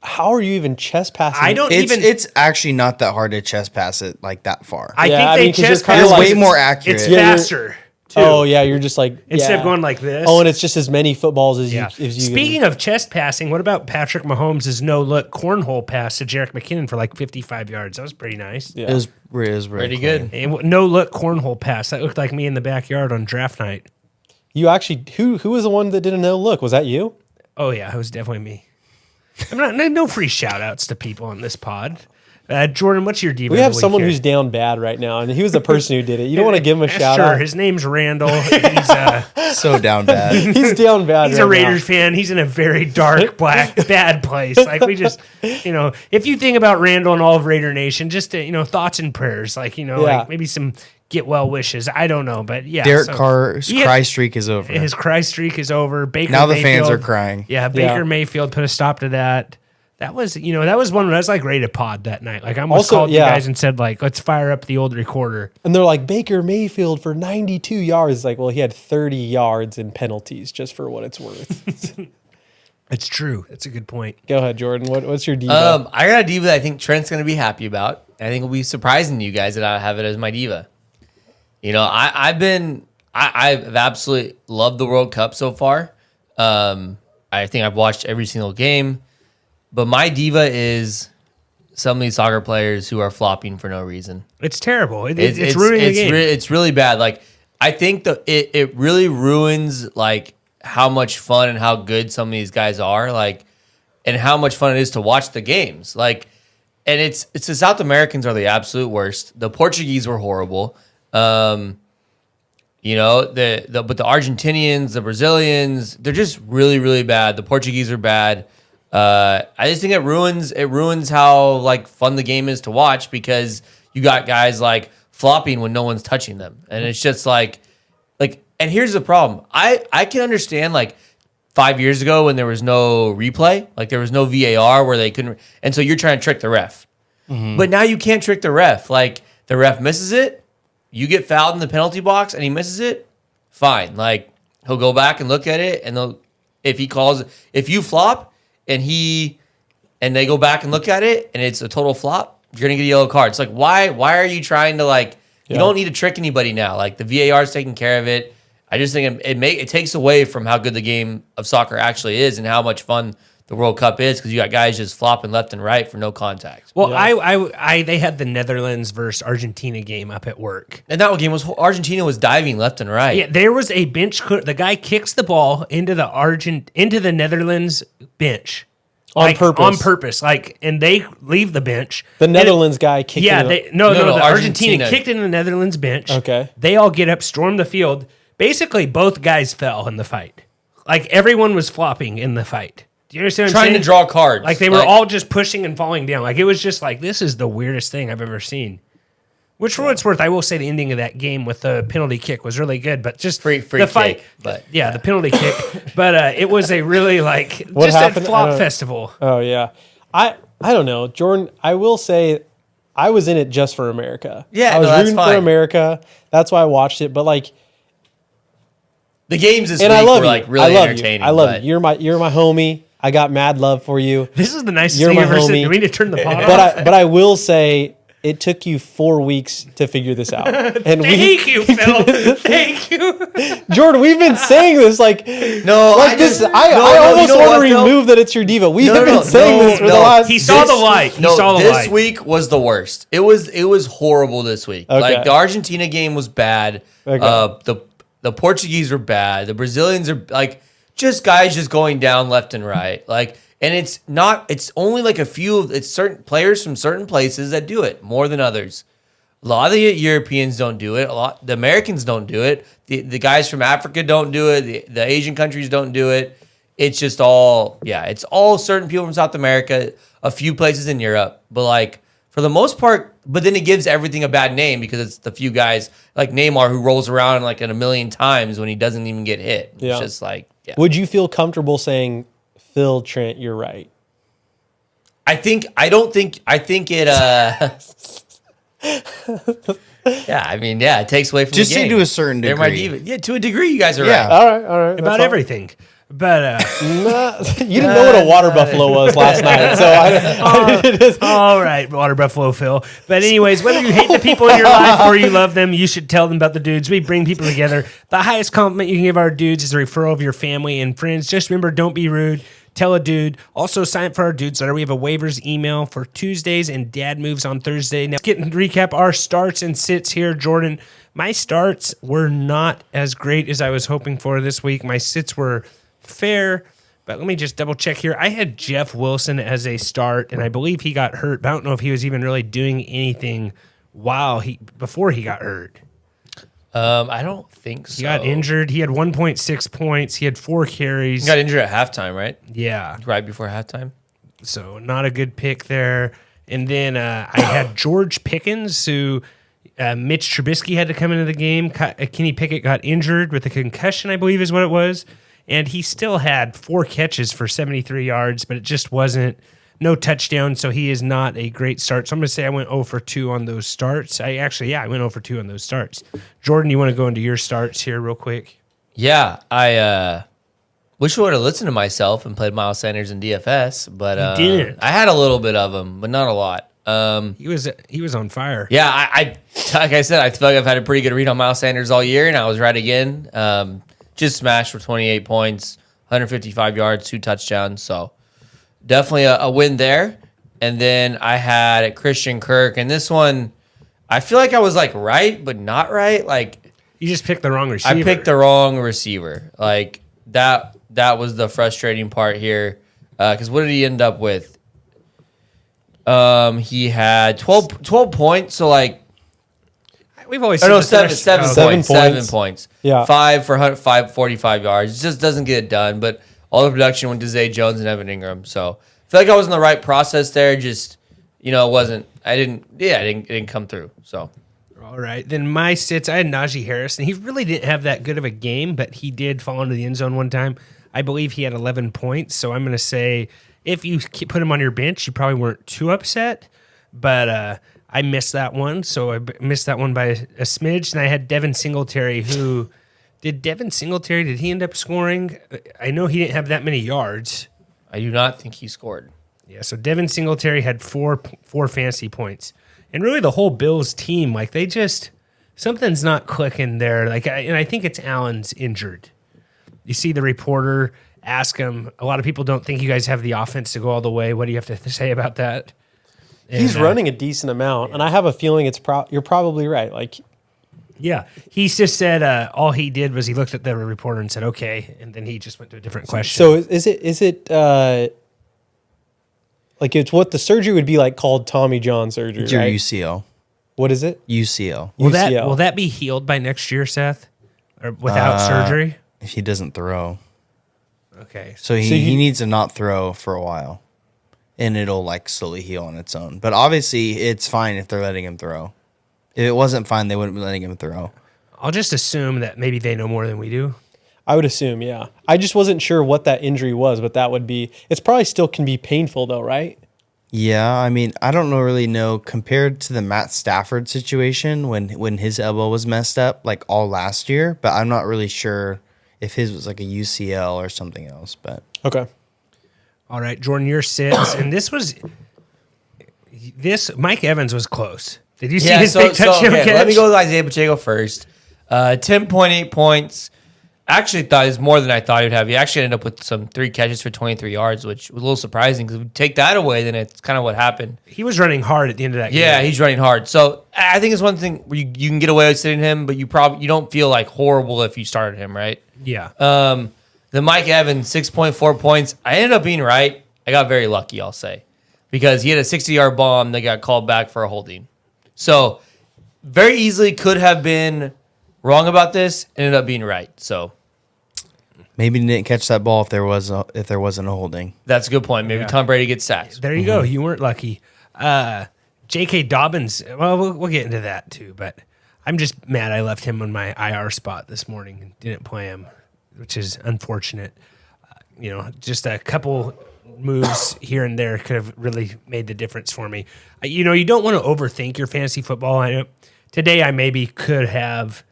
How are you even chest passing? I don't It's even. it's actually not that hard to chest pass it like that far. I Yeah, think I they mean, 'cause you're chest kinda pass. it's like- way more accurate. It's Yeah, you're- faster. Too. Oh yeah, you're just like Instead yeah. of going like this. Oh, and it's just as many footballs as Yeah. you. As you Speaking of chest passing, what about Patrick Mahomes' no-look cornhole pass to Jerick McKinnon for like 55 yards? That was pretty nice. Yeah. It was really Pretty clean. good. And no-look cornhole pass. That looked like me in the backyard on draft night. You actually who was the one that did a no look? Was that you? Oh, yeah, it was definitely me. I'm not, no free shout-outs to people on this pod. Jordan, what's your diva? We of have the week someone here? who's down bad right now, and he was the person who did it. You don't want to give him a shout Sure, out. his name's Randall. So down bad. He's down bad. He's right a Raiders now. fan. He's in a very dark, bad place. Like we just, if you think about Randall and all of Raider Nation, just thoughts and prayers. Like Yeah. like maybe some get well wishes. I don't know, but yeah. Derek so Carr's he had- cry streak is over. His cry streak is over. Baker Now the fans Mayfield- are crying. Yeah, Baker Yeah. Mayfield put a stop to that. That was one when I was like ready to pod that night. Like I almost Also, called yeah. you guys and said like, let's fire up the old recorder. And they're like Baker Mayfield for 92 yards. It's like, well, he had 30 yards in penalties, just for what it's worth. It's true. That's a good point. Go ahead, Jordan. What's your diva? I got a diva that I think Trent's going to be happy about. I think it'll be surprising to you guys that I have it as my diva. I've absolutely loved the World Cup so far. I think I've watched every single game. But my diva is some of these soccer players who are flopping for no reason. It's terrible. It's ruining the game. It's really bad. Like I think it really ruins like how much fun and how good some of these guys are. Like, and how much fun it is to watch the games. Like, and it's the South Americans are the absolute worst. The Portuguese were horrible. But the Argentinians, the Brazilians, they're just really, really bad. The Portuguese are bad. I just think it ruins how like fun the game is to watch because you got guys like flopping when no one's touching them, and it's just like. And here's the problem: I can understand like 5 years ago when there was no replay, like there was no VAR where they couldn't, and so you're trying to trick the ref, but now you can't trick the ref. Like the ref misses it, you get fouled in the penalty box, and he misses it. Fine, like he'll go back and look at it, and if you flop. And they go back and look at it, and it's a total flop. You're gonna get a yellow card. It's like why are you trying to like? You don't need to trick anybody now. Like the VAR is taking care of it. I just think it takes away from how good the game of soccer actually is and how much fun the World Cup is because you got guys just flopping left and right for no contact. Well, they had the Netherlands versus Argentina game up at work. And that game was Argentina was diving left and right. Yeah, there was a bench. The guy kicks the ball into the Netherlands bench On purpose. On purpose, and they leave the bench. The Netherlands guy kicked Yeah, it. the Argentina Argentina kicked into the Netherlands bench. Okay. They all get up, storm the field. Basically, both guys fell in the fight. Like everyone was flopping in the fight. Do you understand what I'm Trying saying? to draw cards. Like they were all just pushing and falling down. Like it was just like, this is the weirdest thing I've ever seen. Which, for what it's worth, I will say the ending of that game with the penalty kick was really good, but just free the fight, kick, but yeah, the penalty kick. But it was a really What just happened? a flop festival. Oh yeah, I don't know, Jordan. I will say, I was in it just for America. Yeah, I was that's rooting fine. for America. That's why I watched it. But like, the games this and week I love were you. like really I love entertaining. You. I love but you. You're my homie. I got mad love for you. This is the nicest You're thing my I've ever said. homie. Do we need to turn the pod But off? I will say, it took you 4 weeks to figure this out. And Thank you, Phil. Thank you. Jordan, we've been saying this like no, like this. I almost you know want what, to Phil? remove that it's your diva. We have been no, saying this for the last. He saw the light. He saw the this light. week was the worst. It was horrible this week. Okay. Like the Argentina game was bad. Okay. The Portuguese were bad. The Brazilians are like just guys just going down left and right. Like, and it's only like it's certain players from certain places that do it more than others. A lot of the Europeans don't do it. The Americans don't do it. The guys from Africa don't do it. The Asian countries don't do it. It's just it's all certain people from South America, a few places in Europe. But like for the most part, but then it gives everything a bad name because it's the few guys like Neymar who rolls around like a million times when he doesn't even get hit. Yeah. It's just like, yeah. Would you feel comfortable saying, Phil Trent, you're right? I think it yeah, I mean, yeah, it takes away from Just the game. to a certain They're my degree. diva. Yeah, to a degree, you guys are Yeah. right. All right. About everything. But You didn't know what a water buffalo was last night, so all right, water buffalo Phil. But anyways, whether you hate the people in your life or you love them, you should tell them about the dudes. We bring people together. The highest compliment you can give our dudes is a referral of your family and friends. Just remember, don't be rude. Tell a dude. Also, sign up for our dudes letter. We have a waivers email for Tuesdays and dad moves on Thursday. Now, let's get and recap our starts and sits here, Jordan. My starts were not as great as I was hoping for this week. My sits were fair, but let me just double check here. I had Jeff Wilson as a start, and I believe he got hurt, but I don't know if he was even really doing anything before he got hurt. I don't think so. He got injured. He had 1.6 points. He had 4 carries. He got injured at halftime, right? Yeah. Right before halftime. So not a good pick there. And then I had George Pickens, who Mitch Trubisky had to come into the game. Kenny Pickett got injured with a concussion, I believe is what it was. And he still had 4 catches for 73 yards, but it just wasn't no touchdown. So he is not a great start. So I'm going to say I went 0 for 2 on those starts. I went 0 for 2 on those starts. Jordan, you want to go into your starts here real quick? Yeah, I wish I would have listened to myself and played Miles Sanders in DFS, but You didn't. I had a little bit of him, but not a lot. He was on fire. Yeah, I like I said, I feel like I've had a pretty good read on Miles Sanders all year, and I was right again. Just smashed for 28 points, 155 yards, 2 touchdowns. So definitely a win there. And then I had Christian Kirk, and this one, I feel like I was like right, but not right. Like You just picked the wrong receiver. I picked the wrong receiver. Like that was the frustrating part here. Because what did he end up with? He had 12 points. So like, We've always seven Seven points. points. 7 points. Yeah. 5 for 45 yards. It just doesn't get it done. But all the production went to Zay Jones and Evan Ingram. So I feel like I was in the right process there. Just it wasn't. I didn't come through. So. All right. Then my sits, I had Najee Harris, and he really didn't have that good of a game, but he did fall into the end zone one time. I believe he had 11 points. So I'm going to say if you put him on your bench, you probably weren't too upset. But I missed that one. So I missed that one by a smidge. And I had Devin Singletary, who did he end up scoring? I know he didn't have that many yards. I do not think he scored. Yeah, so Devin Singletary had four fantasy points. And really the whole Bills team, like they just, something's not clicking there. And I think it's Allen's injured. You see the reporter ask him, a lot of people don't think you guys have the offense to go all the way. What do you have to say about that? he's running a decent amount, and I have a feeling you're probably right. Like, yeah, he's just said all he did was he looked at the reporter and said okay, and then he just went to a different question. so is it like it's what the surgery would be like called Tommy John surgery? It's your right? UCL. What is it? UCL. Will that be healed by next year, Seth, or without surgery? If he doesn't throw. Okay, So he needs to not throw for a while. And it'll like slowly heal on its own. But obviously it's fine if they're letting him throw. If it wasn't fine, they wouldn't be letting him throw. I'll just assume that maybe they know more than we do. I would assume, yeah. I just wasn't sure what that injury was, but that would be. It's probably still can be painful though, right? Yeah, I mean, I don't really know compared to the Matt Stafford situation when his elbow was messed up like all last year, but I'm not really sure if his was like a UCL or something else. But Okay. All right, Jordan, your sits, and this Mike Evans was close. Did you see his big touchdown catch? Let me go with Isaiah Pacheco first. 10.8 points. Actually thought it was more than I thought he'd have. He actually ended up with some 3 catches for 23 yards, which was a little surprising because if we take that away, then it's kind of what happened. He was running hard at the end of that game. Yeah, he's running hard. So I think it's one thing where you can get away with sitting him, but you don't feel like horrible if you started him, right? Yeah. The Mike Evans, 6.4 points. I ended up being right. I got very lucky, I'll say, because he had a 60-yard bomb that got called back for a holding. So very easily could have been wrong about this, ended up being right. So maybe he didn't catch that ball if there wasn't a holding. that's a good point. Maybe Tom Brady gets sacked. There you go. You weren't lucky. J.K. Dobbins, well, we'll get into that too, but I'm just mad I left him on my IR spot this morning and didn't play him, which is unfortunate. Just a couple moves here and there could have really made the difference for me. You don't want to overthink your fantasy football. Today I maybe could have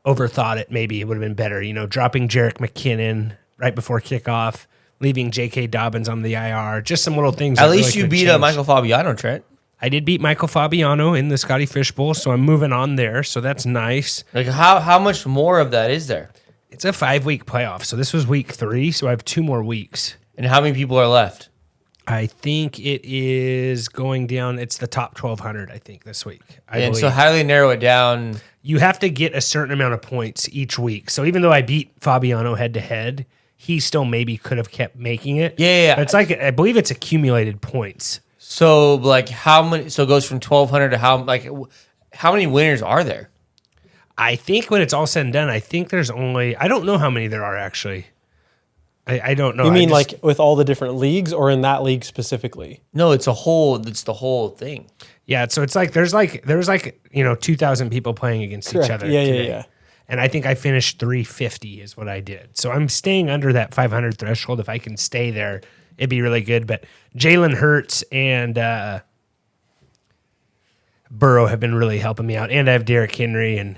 overthought it. Maybe it would have been better. Dropping Jerick McKinnon right before kickoff, leaving J.K. Dobbins on the IR. Just some little things. At least you beat Michael Fabiano, Trent. I did beat Michael Fabiano in the Scotty Fish Bowl, so I'm moving on there. So that's nice. Like how much more of that is there? It's a 5-week playoff. So this was week 3, so I have 2 more weeks. And how many people are left? I think it is going down. It's the top 1,200, I think, this week. And so how do they narrow it down? You have to get a certain amount of points each week. So even though I beat Fabiano head-to-head, he still maybe could have kept making it. Yeah. But it's like, I believe it's accumulated points. So like how many? So it goes from 1,200 to how many winners are there? I think when it's all said and done, I think there's only, I don't know how many there are actually. I don't know. You mean like with all the different leagues or in that league specifically? No, it's the whole thing. Yeah, so it's like there's like 2,000 people playing against each other. Yeah. And I think I finished 350 is what I did. So I'm staying under that 500 threshold. If I can stay there, it'd be really good. But Jalen Hurts and Burrow have been really helping me out. And I have Derrick Henry, and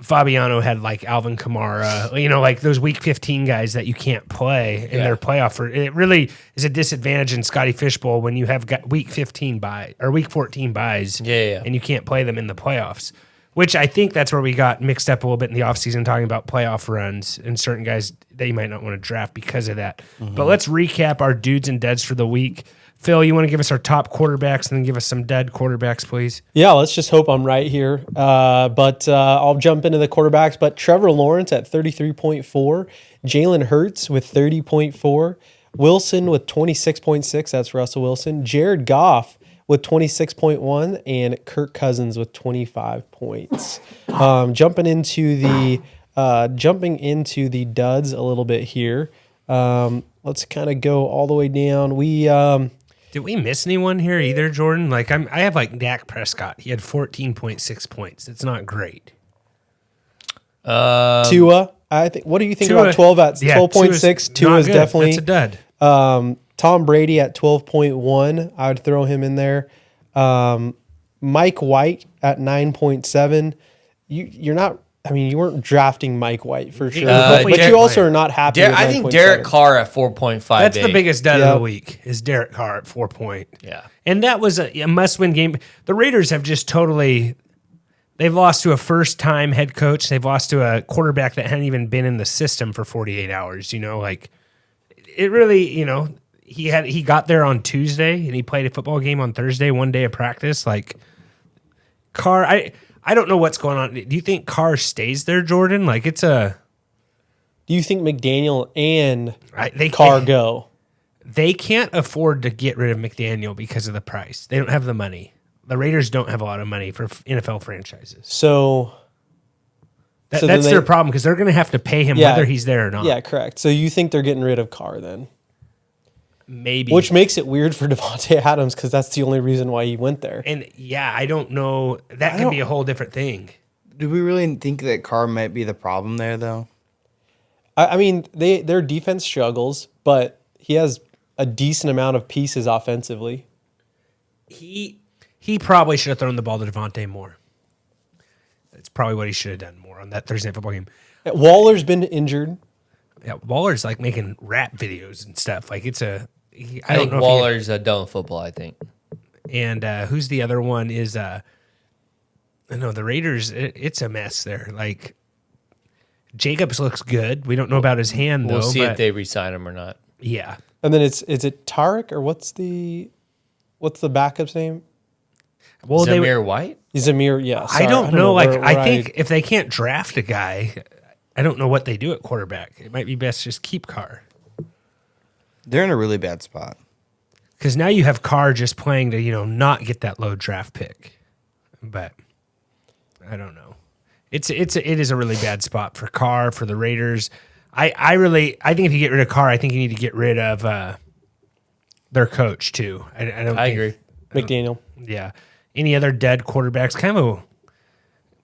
Fabiano had like Alvin Kamara, like those week 15 guys that you can't play in their playoff. It really is a disadvantage in Scotty Fish Bowl when you have got week 15 bye or week 14 buys, and you can't play them in the playoffs, which I think that's where we got mixed up a little bit in the offseason talking about playoff runs and certain guys that you might not want to draft because of that. But let's recap our dudes and duds for the week. Phil, you want to give us our top quarterbacks and then give us some dud quarterbacks, please? Yeah, let's just hope I'm right here. But I'll jump into the quarterbacks. But Trevor Lawrence at 33.4, Jalen Hurts with 30.4, Wilson with 26.6, that's Russell Wilson, Jared Goff with 26.1, and Kirk Cousins with 25 points. Jumping into the duds a little bit here. Let's kind of go all the way down. Did we miss anyone here either, Jordan? Like I have like Dak Prescott. He had 14.6 points. It's not great. Tua, I think. What do you think about 12 at 12.6? Tua is definitely that's a dud. Tom Brady at 12.1. I would throw him in there. Mike White at 9.7. You're not. I mean, you weren't drafting Mike White for sure, but you also are not happy. I think Derek Carr at 4.5. That's the biggest dud of the week. Is Derek Carr at 4 point? Yeah, and that was a must-win game. The Raiders have just totally. They've lost to a first-time head coach. They've lost to a quarterback that hadn't even been in the system for 48 hours. Like it really. He got there on Tuesday and he played a football game on Thursday. 1 day of practice. Like Carr, I don't know what's going on. Do you think Carr stays there, Jordan? Like do you think McDaniel and Carr go? They can't afford to get rid of McDaniel because of the price. They don't have the money. The Raiders don't have a lot of money for NFL franchises. So that's their problem because they're going to have to pay him whether he's there or not. Yeah, correct. So you think they're getting rid of Carr then? maybe. Which makes it weird for Devontae Adams because that's the only reason why he went there. And yeah, I don't know. That could be a whole different thing. Do we really think that Carr might be the problem there, though? I mean, their defense struggles, but he has a decent amount of pieces offensively. He probably should have thrown the ball to Devontae more. That's probably what he should have done more on that Thursday Night Football game. Waller's been injured. Yeah, Waller's like making rap videos and stuff. Like it's a. I think Waller's done with football, I think. And who's the other one is I know the Raiders, it's a mess there. Like Jacobs looks good. We don't know about his hand though. We'll see if they re-sign him or not. Yeah. And then is it Tarek or what's the backup's name? Well, Zamir White? Zamir, yeah. I don't know. Like I think if they can't draft a guy, I don't know what they do at quarterback. It might be best just keep Carr. They're in a really bad spot. Because now you have Carr just playing to, not get that low draft pick. But I don't know. It is a really bad spot for Carr, for the Raiders. I think if you get rid of Carr, I think you need to get rid of their coach too. I agree. McDaniel. Yeah. Any other dead quarterbacks? Kind of a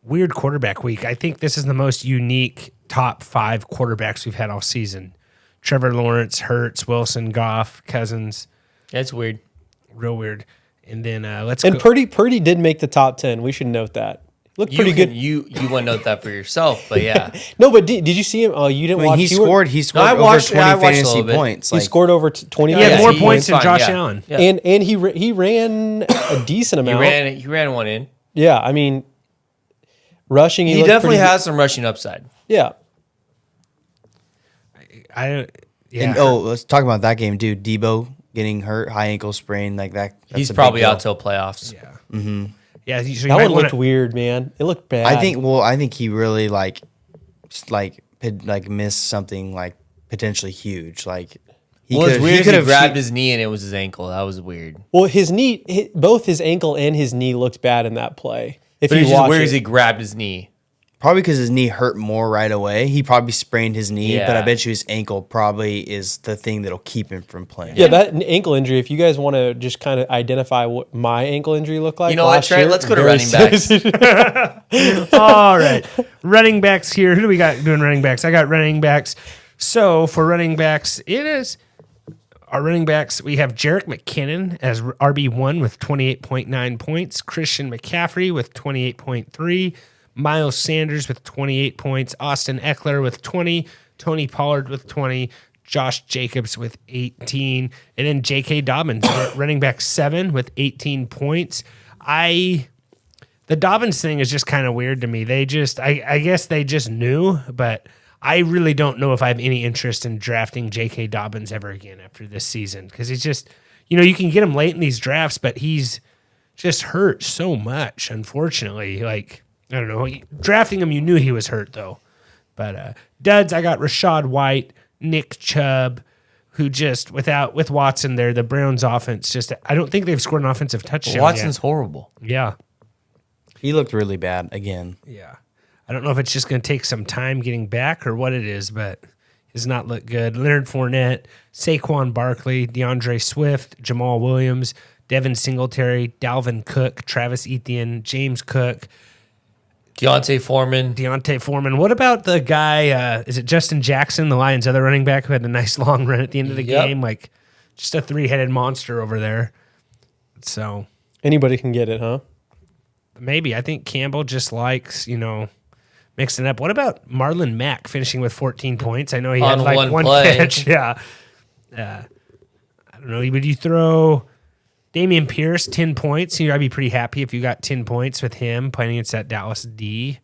weird quarterback week. I think this is the most unique top 5 quarterbacks we've had all season. Trevor Lawrence, Hurts, Wilson, Goff, Cousins. That's weird. Real weird. And then let's And go. Purdy did make the top 10. We should note that. Looked pretty good. You want to note that for yourself, but yeah. No, but did you see him? Oh, you didn't watch. He scored I over watched- 20 I watched a fantasy little bit. points. He scored over 20. He had more he points was than fine, Josh yeah. Allen. Yeah. And he ran a decent He amount. ran one in. Yeah, I mean, rushing. He looked definitely pretty- has some rushing upside. Yeah, Yeah. And, let's talk about that game, dude. Debo getting hurt, high ankle sprain, like that. That's He's a big probably deal. out till playoffs. Yeah. Mm-hmm. Yeah. So you that might one wanna- looked weird, man. It looked bad. I think he really missed something like potentially huge. Like he Well, it's weird. He could've grabbed shoot- his knee and it was his ankle. That was weird. Well, his knee, both his ankle and his knee looked bad in that play. If But you it's just watch weird it. as he grabbed his knee. Probably because his knee hurt more right away. He probably sprained his knee, but I Yeah. bet you his ankle probably is the thing that'll keep him from playing. Yeah, that ankle injury. If you guys want to just kind of identify what my ankle injury looked like, You know what, last Trey? year, Let's go to very running backs. serious. All right. Running backs here. Who do we got doing running backs? I got running backs. So for running backs, it is our running backs. We have Jerick McKinnon as RB1 with 28.9 points. Christian McCaffrey with 28.3. Miles Sanders with 28 points. Austin Eckler with 20. Tony Pollard with 20. Josh Jacobs with 18. And then J.K. Dobbins, running back 7 with 18 points. The Dobbins thing is just kind of weird to me. I guess they just knew, but I really don't know if I have any interest in drafting J.K. Dobbins ever again after this season because he's just, you can get him late in these drafts, but he's just hurt so much, unfortunately. Like, I don't know. Drafting him, you knew he was hurt, though. But duds, I got Rashad White, Nick Chubb, who just, with Watson there, the Browns offense, I don't think they've scored an offensive touchdown Watson's horrible. yet. He looked really bad again. Yeah. I don't know if it's just going to take some time getting back or what it is, but he does not look good. Leonard Fournette, Saquon Barkley, DeAndre Swift, Jamal Williams, Devin Singletary, Dalvin Cook, Travis Etienne, James Cook, Deontay Foreman. What about the guy, is it Justin Jackson, the Lions' other running back who had a nice long run at the end of the game? Like, just a 3-headed monster over there. So Anybody can get it, huh? maybe. I think Campbell just likes, mixing it up. What about Marlon Mack finishing with 14 points? I know he had On like one one play. catch. Yeah. I don't know. Would you throw Damian Pierce 10 points? I'd be pretty happy if you got 10 points with him playing against that Dallas D.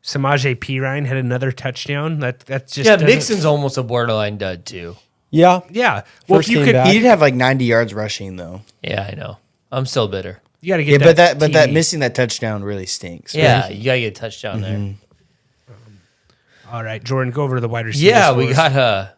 Samaje Perine had another touchdown. That's just doesn't- Mixon's almost a borderline dud too. Yeah. Yeah. Well, First if you game could, back. He did have like 90 yards rushing though. Yeah, I know. I'm still bitter. you got to Yeah, get but that TD. missing that touchdown really stinks. Yeah, you gotta get a touchdown there. All right, Jordan, go over to the wide receivers. Yeah, for we us. got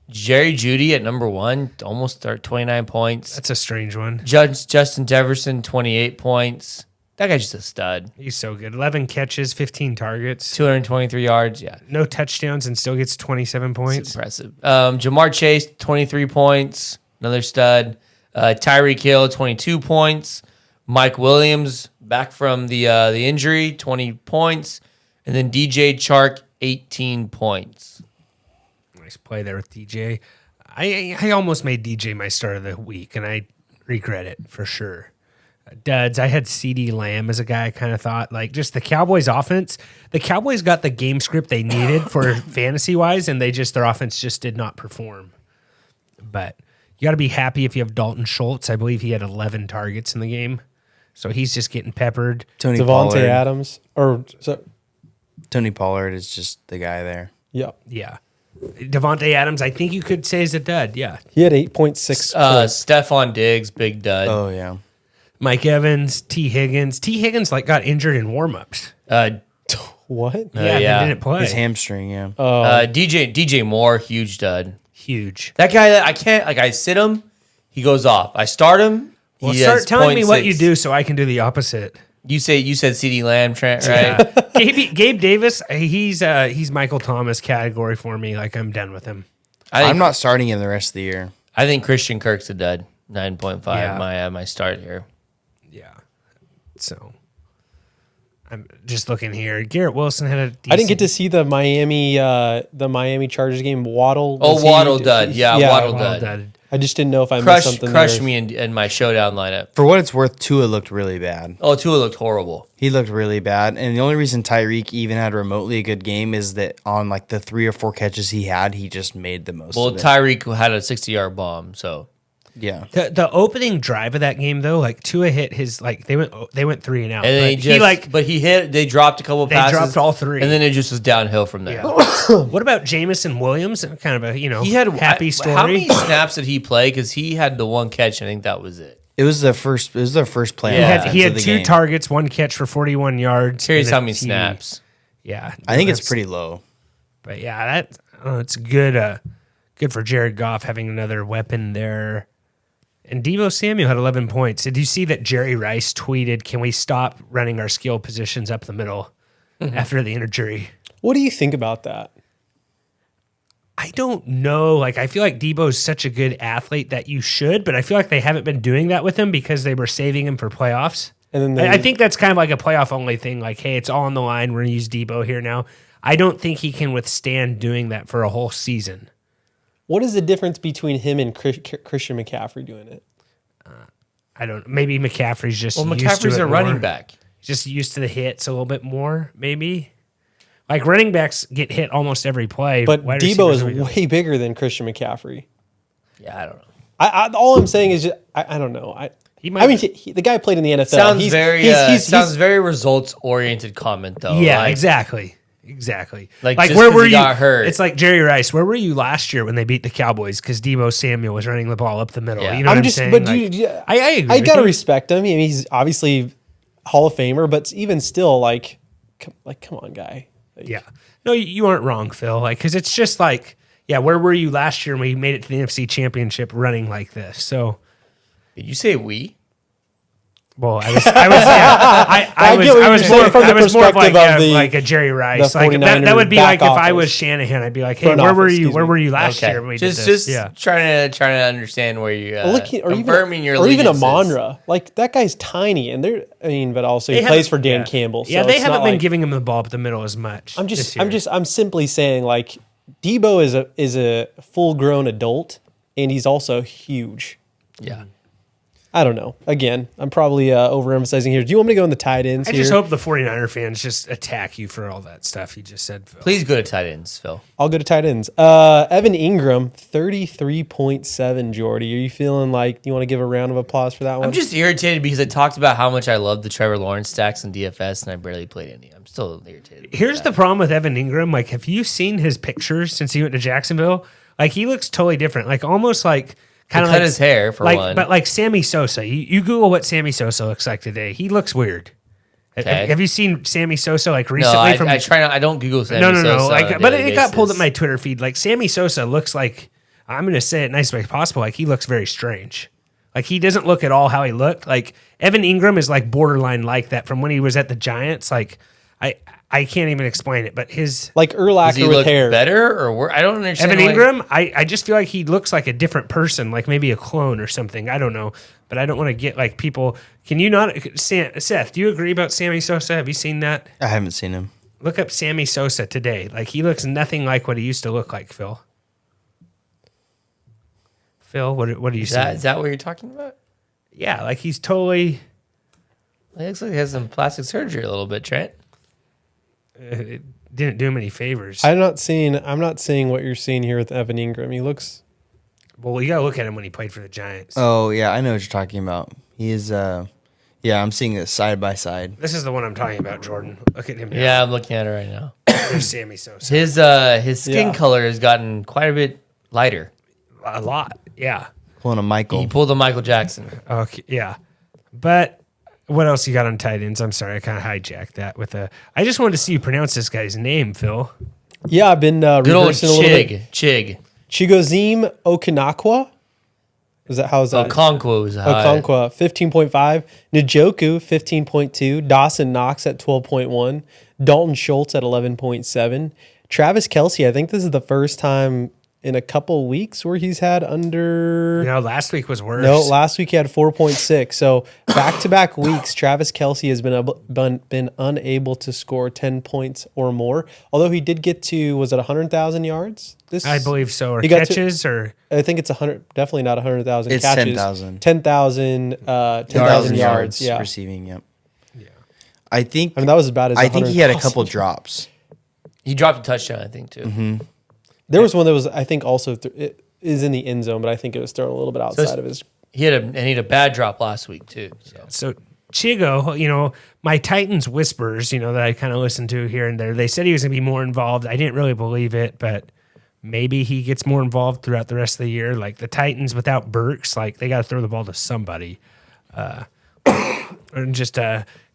Jerry Jeudy at number 1, almost 29 points. That's a strange one. Justin Jefferson, 28 points. That guy's just a stud. He's so good. 11 catches, 15 targets, 223 yards. Yeah. no touchdowns, and still gets 27 points. It's impressive. Jamar Chase, 23 points. Another stud. Tyreek Hill, 22 points. Mike Williams, back from the injury, 20 points. And then DJ Chark, 18 points. Nice play there with DJ. I almost made DJ my start of the week, and I regret it for sure. Duds, I had CD Lamb as a guy I kind of thought, like, just the Cowboys offense. The Cowboys got the game script they needed for fantasy-wise, and their offense just did not perform. But you got to be happy if you have Dalton Schultz. I believe he had 11 targets in the game. So he's just getting peppered. Tony Devontae Pollard. Adams. Tony Pollard is just the guy there. Yeah. Yeah. Devontae Adams, I think you could say is a dud. Yeah. He had 8.6. Stephon Diggs, big dud. Oh yeah. Mike Evans, T. Higgins. T. Higgins got injured in warm-ups. What? Yeah, yeah. he didn't play. His hamstring, yeah. DJ Moore, huge dud. Huge. That guy, I can't, I sit him, he goes off. I start him, Well, he start has telling me what 0.6. you do so I can do the opposite. You said CD Lamb, Trent, right? Yeah. Gabe Davis, he's Michael Thomas category for me. Like, I'm done with him. I'm not starting him the rest of the year. I think Christian Kirk's a dud. 9.5, Yeah. my start here. Yeah. So I'm just looking here. Garrett Wilson had a decent, I didn't get to see the Miami Chargers game. Waddle. was Waddle dud. Yeah, Waddle well dud. done. I just didn't know if I missed something. Crushed there. me in my showdown lineup. For what it's worth, Tua looked really bad. Oh, Tua looked horrible. He looked really bad. And the only reason Tyreek even had remotely a good game is that on like the 3 or 4 catches he had, he just made the most Well, of it. Tyreek had a 60-yard bomb, so Yeah. The opening drive of that game though, like Tua hit his they went 3 and out. and then they dropped a couple They passes. dropped all 3. And then it just was downhill from there. What about Jamison Williams? Kind of a He had happy story. How many snaps did he play? Because he had the one catch. I think that was it. It was their first play. He on had, offense he of had the 2 game. targets, 1 catch for 41 yards. Curious and how a many TD. snaps. Yeah, I think it's that's- pretty low. But yeah, it's good. Good for Jared Goff having another weapon there. And Deebo Samuel had 11 points. Did you see that Jerry Rice tweeted, "Can we stop running our skill positions up the middle after the injury?" What do you think about that? I don't know. Like, I feel like Deebo's such a good athlete that you should, but I feel like they haven't been doing that with him because they were saving him for playoffs. And then I think that's kind of like a playoff only thing. Like, hey, it's all on the line. We're going to use Deebo here now. I don't think he can withstand doing that for a whole season. What is the difference between him and Christian McCaffrey doing it? I don't. Maybe McCaffrey's just. Well, used to McCaffrey's it a running more. back. Just used to the hits a little bit more. Maybe. Like running backs get hit almost every play. But Wide Deebo receivers is are- way bigger than Christian McCaffrey. Yeah, I don't know. All I'm saying is, I don't know. He might- The guy played in the NFL. Sounds He's very results oriented comment though. Yeah, Like, exactly. Like, Like just where 'cause were he you? got hurt. It's like Jerry Rice. Where were you last year when they beat the Cowboys? Because Deebo Samuel was running the ball up the middle. Yeah. You know what I'm just, saying? but Like, I agree. I with gotta you. respect him. I mean, he's obviously Hall of Famer, but even still, come on, guy. Yeah. No, you aren't wrong, Phil. Like, because it's just like, yeah, where were you last year when we made it to the NFC Championship running like this? So, Did you say we? well, I was more from the of perspective like a Jerry Rice. the Like that 49ers would be back like if I office. was Shanahan, I'd be like, hey, Front where were office, you? excuse Where me. were you last year when we did Just this? Yeah. trying to understand where you Or confirming your even allegiances. Amonra. Like that guy's tiny, and but also he They plays haven't- for Dan yeah. Campbell. So Yeah, they it's haven't not been like- giving him the ball up the middle as much. this year. I'm simply saying like Deebo is a full grown adult, and he's also huge. Yeah. I don't know. Again, I'm probably overemphasizing here. Do you want me to go in the tight ends I here? just hope the 49er fans just attack you for all that stuff you just said, Phil. Please go to tight ends, Phil. I'll go to tight ends. Evan Ingram, 33.7, Jordy. Are you feeling like you want to give a round of applause for that one? I'm just irritated because I talked about how much I love the Trevor Lawrence stacks in DFS and I barely played any. I'm still irritated. Here's the problem with Evan Ingram. Like, have you seen his pictures since he went to Jacksonville? Like, he looks totally different. Like, almost like kind of cut like his hair for like, one. but like Sammy Sosa. You Google what Sammy Sosa looks like today. He looks weird. Okay. Have you seen Sammy Sosa like No, recently? I try not. I don't Google Sammy no. Sosa on Like, a but daily it got pulled up basis. my Twitter feed. Like Sammy Sosa looks like, I'm going to say it nice way possible. Like he looks very strange. Like, he doesn't look at all how he looked. Like, Evan Ingram is like borderline like that from when he was at the Giants. Like, I can't even explain it, but his Like Does he Urlacher with look hair. better or worse? I don't understand. Evan why- Ingram, I just feel like he looks like a different person, like maybe a clone or something. I don't know, but I don't want to get like people. Can you not, Seth? Do you agree about Sammy Sosa? Have you seen that? I haven't seen him. Look up Sammy Sosa today. Like, he looks nothing like what he used to look like. Phil, what are you saying? Is that what you're talking about? Yeah, like he's totally. It looks like he has some plastic surgery a little bit, Trent. It didn't do him any favors. I'm not seeing what you're seeing here with Evan Ingram. He looks. Well, you gotta look at him when he played for the Giants. Oh yeah, I know what you're talking about. He is. Yeah, I'm seeing it side by side. This is the one I'm talking about, Jordan. Look at him. Now. Yeah, I'm looking at it right now. There's Sammy Sosa. His skin Yeah. color has gotten quite a bit lighter. A lot. Yeah. Pulling a Michael. He pulled a Michael Jackson. Okay. Yeah. But what else you got on tight ends? I'm sorry, I kind of hijacked that with a. I just wanted to see you pronounce this guy's name, Phil. Yeah, I've been Good old reversing a little bit. Chig. Chigoziem Okonakwa. How is that? Okonkwo is high. Okonkwo, 15.5. Njoku, 15.2. Dawson Knox at 12.1. Dalton Schultz at 11.7. Travis Kelce, I think this is the first time in a couple weeks where he's had under. Last week was worse. No, last week he had 4.6. So back-to-back weeks, Travis Kelce has been unable to score 10 points or more. Although he did get to, was it 100,000 yards? I believe so. Or He got to- catches, or I think it's 100. Definitely not 100,000 It's catches. 10,000. 10,000 yards. Yeah. receiving. Yep. Yeah. I think. I mean, that was about as. I think he had a 100,000. couple drops. He dropped a touchdown, I think, too. Mm-hmm. There was one that was, I think, also it is in the end zone, but I think it was thrown a little bit outside of his. He had a bad drop last week, too. so Chigo. My Titans whispers, that I kind of listened to here and there. They said he was going to be more involved. I didn't really believe it, but maybe he gets more involved throughout the rest of the year. Like the Titans without Burks, like they got to throw the ball to somebody. And just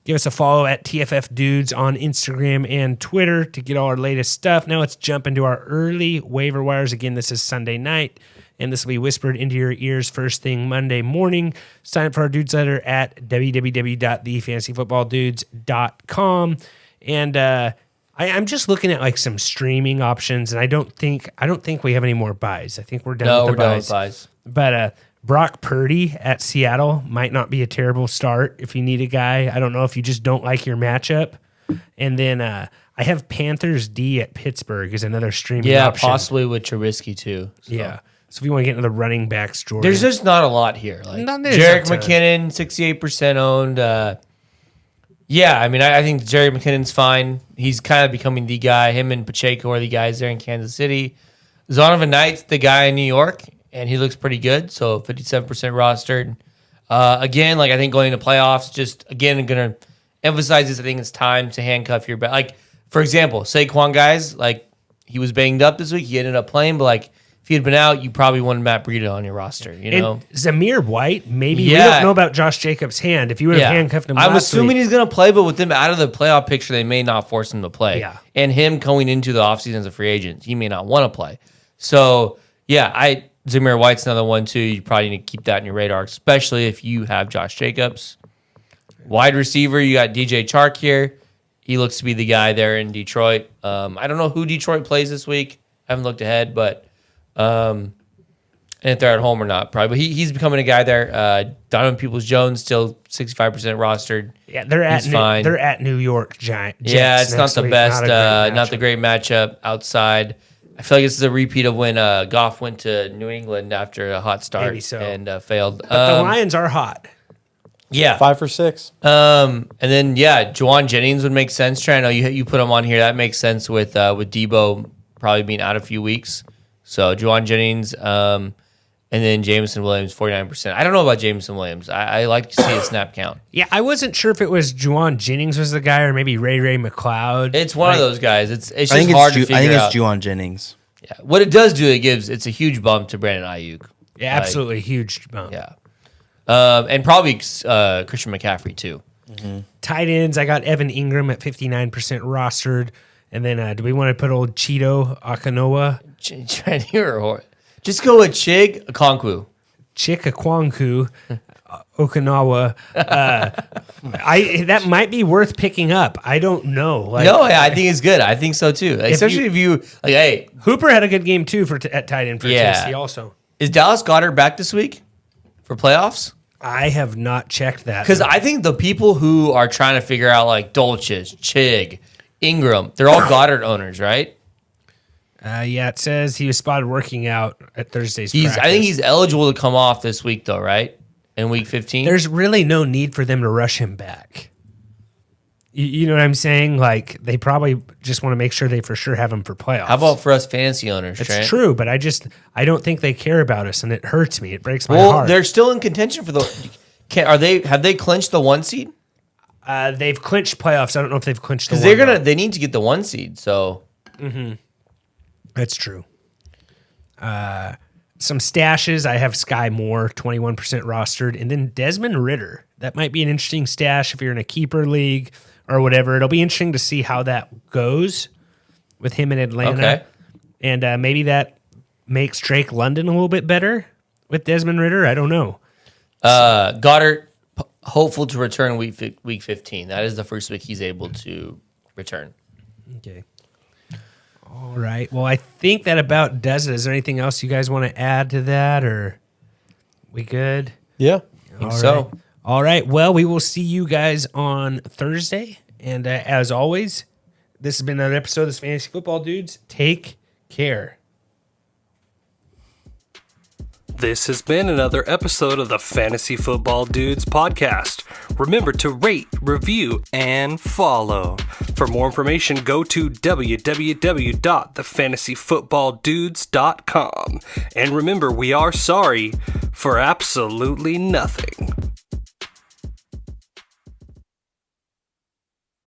give us a follow at tffdudes on Instagram and Twitter to get all our latest stuff. Now let's jump into our early waiver wires. Again, this is Sunday night, and this will be whispered into your ears first thing Monday morning. Sign up for our Dudes letter at www.thefantasyfootballdudes.com. And I'm just looking at like some streaming options, and I don't think we have any more buys. I think we're done with the done buys. with buys. But Brock Purdy at Seattle might not be a terrible start if you need a guy. I don't know if you just don't like your matchup. And then I have Panthers D at Pittsburgh is another streaming option. Possibly with Trubisky, too. So. Yeah. So if you want to get into the running backs, Jordan. There's just not a lot here. Like There's Jerick not a ton. McKinnon, 68% owned. I mean, I think Jerick McKinnon's fine. He's kind of becoming the guy. Him and Pacheco are the guys there in Kansas City. Zonovan Knight's the guy in New York, and he looks pretty good. So 57% rostered. Again, I think going into playoffs, just again, I'm going to emphasize this. I think it's time to handcuff your back. Like, for example, Saquon guys, he was banged up this week. He ended up playing, but if he had been out, you probably wanted Matt Breida on your roster, And Zamir White, maybe. Yeah. We don't know about Josh Jacobs' hand. If you would have handcuffed him I'm last assuming week, he's going to play, but with them out of the playoff picture, they may not force him to play. Yeah. And him going into the offseason as a free agent, he may not want to play. So, Zamir White's another one, too. You probably need to keep that in your radar, especially if you have Josh Jacobs. Wide receiver, you got DJ Chark here. He looks to be the guy there in Detroit. I don't know who Detroit plays this week. I haven't looked ahead, but and if they're at home or not, probably. But he's becoming a guy there. Donovan Peoples-Jones still 65% rostered. yeah, they're at fine. they're at New York Giants. Yeah, it's not next the week. best, a great not the matchup. great matchup outside. I feel like this is a repeat of when Goff went to New England after a hot start Maybe so. and failed. But the Lions are hot. Yeah. 5 for 6. And then Juwan Jennings would make sense. Trey, I know you put him on here. That makes sense with Debo probably being out a few weeks. So Juwan Jennings, and then Jameson Williams, 49%. I don't know about Jameson Williams. I like to see a snap count. Yeah, I wasn't sure if it was Juwan Jennings was the guy or maybe Ray McLeod. It's one of those guys. It's just I think hard to figure I think out. it's Juwan Jennings. Yeah. What it does do, it's a huge bump to Brandon Ayuk. Yeah, absolutely huge bump. Yeah. And probably Christian McCaffrey too. Tight ends, I got Evan Ingram at 59% rostered. And then do we want to put old Cheeto Akanoa? Just go with Chig Okonkwo. Chikakwanku, Okinawa. That might be worth picking up. I don't know. Like, No, yeah, I think it's good. I think so too. Especially if you like, hey, Hooper had a good game too at tight end for Tennessee also. Is Dallas Goedert back this week for playoffs? I have not checked that. Because I think the people who are trying to figure out like Dolchich, Chig, Ingram, they're all Goddard owners, right? Yeah, it says he was spotted working out at Thursday's practice. I think he's eligible to come off this week though, right? In week 15? There's really no need for them to rush him back. You know what I'm saying? Like, they probably just want to make sure they for sure have him for playoffs. How about for us fantasy owners, It's Trent? true, but I don't think they care about us, and it hurts me. It breaks my Well, heart. they're still in contention for the. Have they clinched the 1 seed? They've clinched playoffs. I don't know if they've clinched the Because one. they need to get the 1 seed. So That's true. Some stashes. I have Sky Moore, 21% rostered, and then Desmond Ridder. That might be an interesting stash if you're in a keeper league or whatever. It'll be interesting to see how that goes with him in Atlanta. Okay. And maybe that makes Drake London a little bit better with Desmond Ridder. I don't know. Goddard hopeful to return week 15. That is the first week he's able to return. Okay. All right. Well, I think that about does it. Is there anything else you guys want to add to that, or we good? Yeah. I think so. All right. Well, we will see you guys on Thursday. And as always, this has been another episode of this Fantasy Football Dudes. Take care. This has been another episode of the Fantasy Football Dudes podcast. Remember to rate, review, and follow. For more information, go to www.thefantasyfootballdudes.com. And remember, we are sorry for absolutely nothing.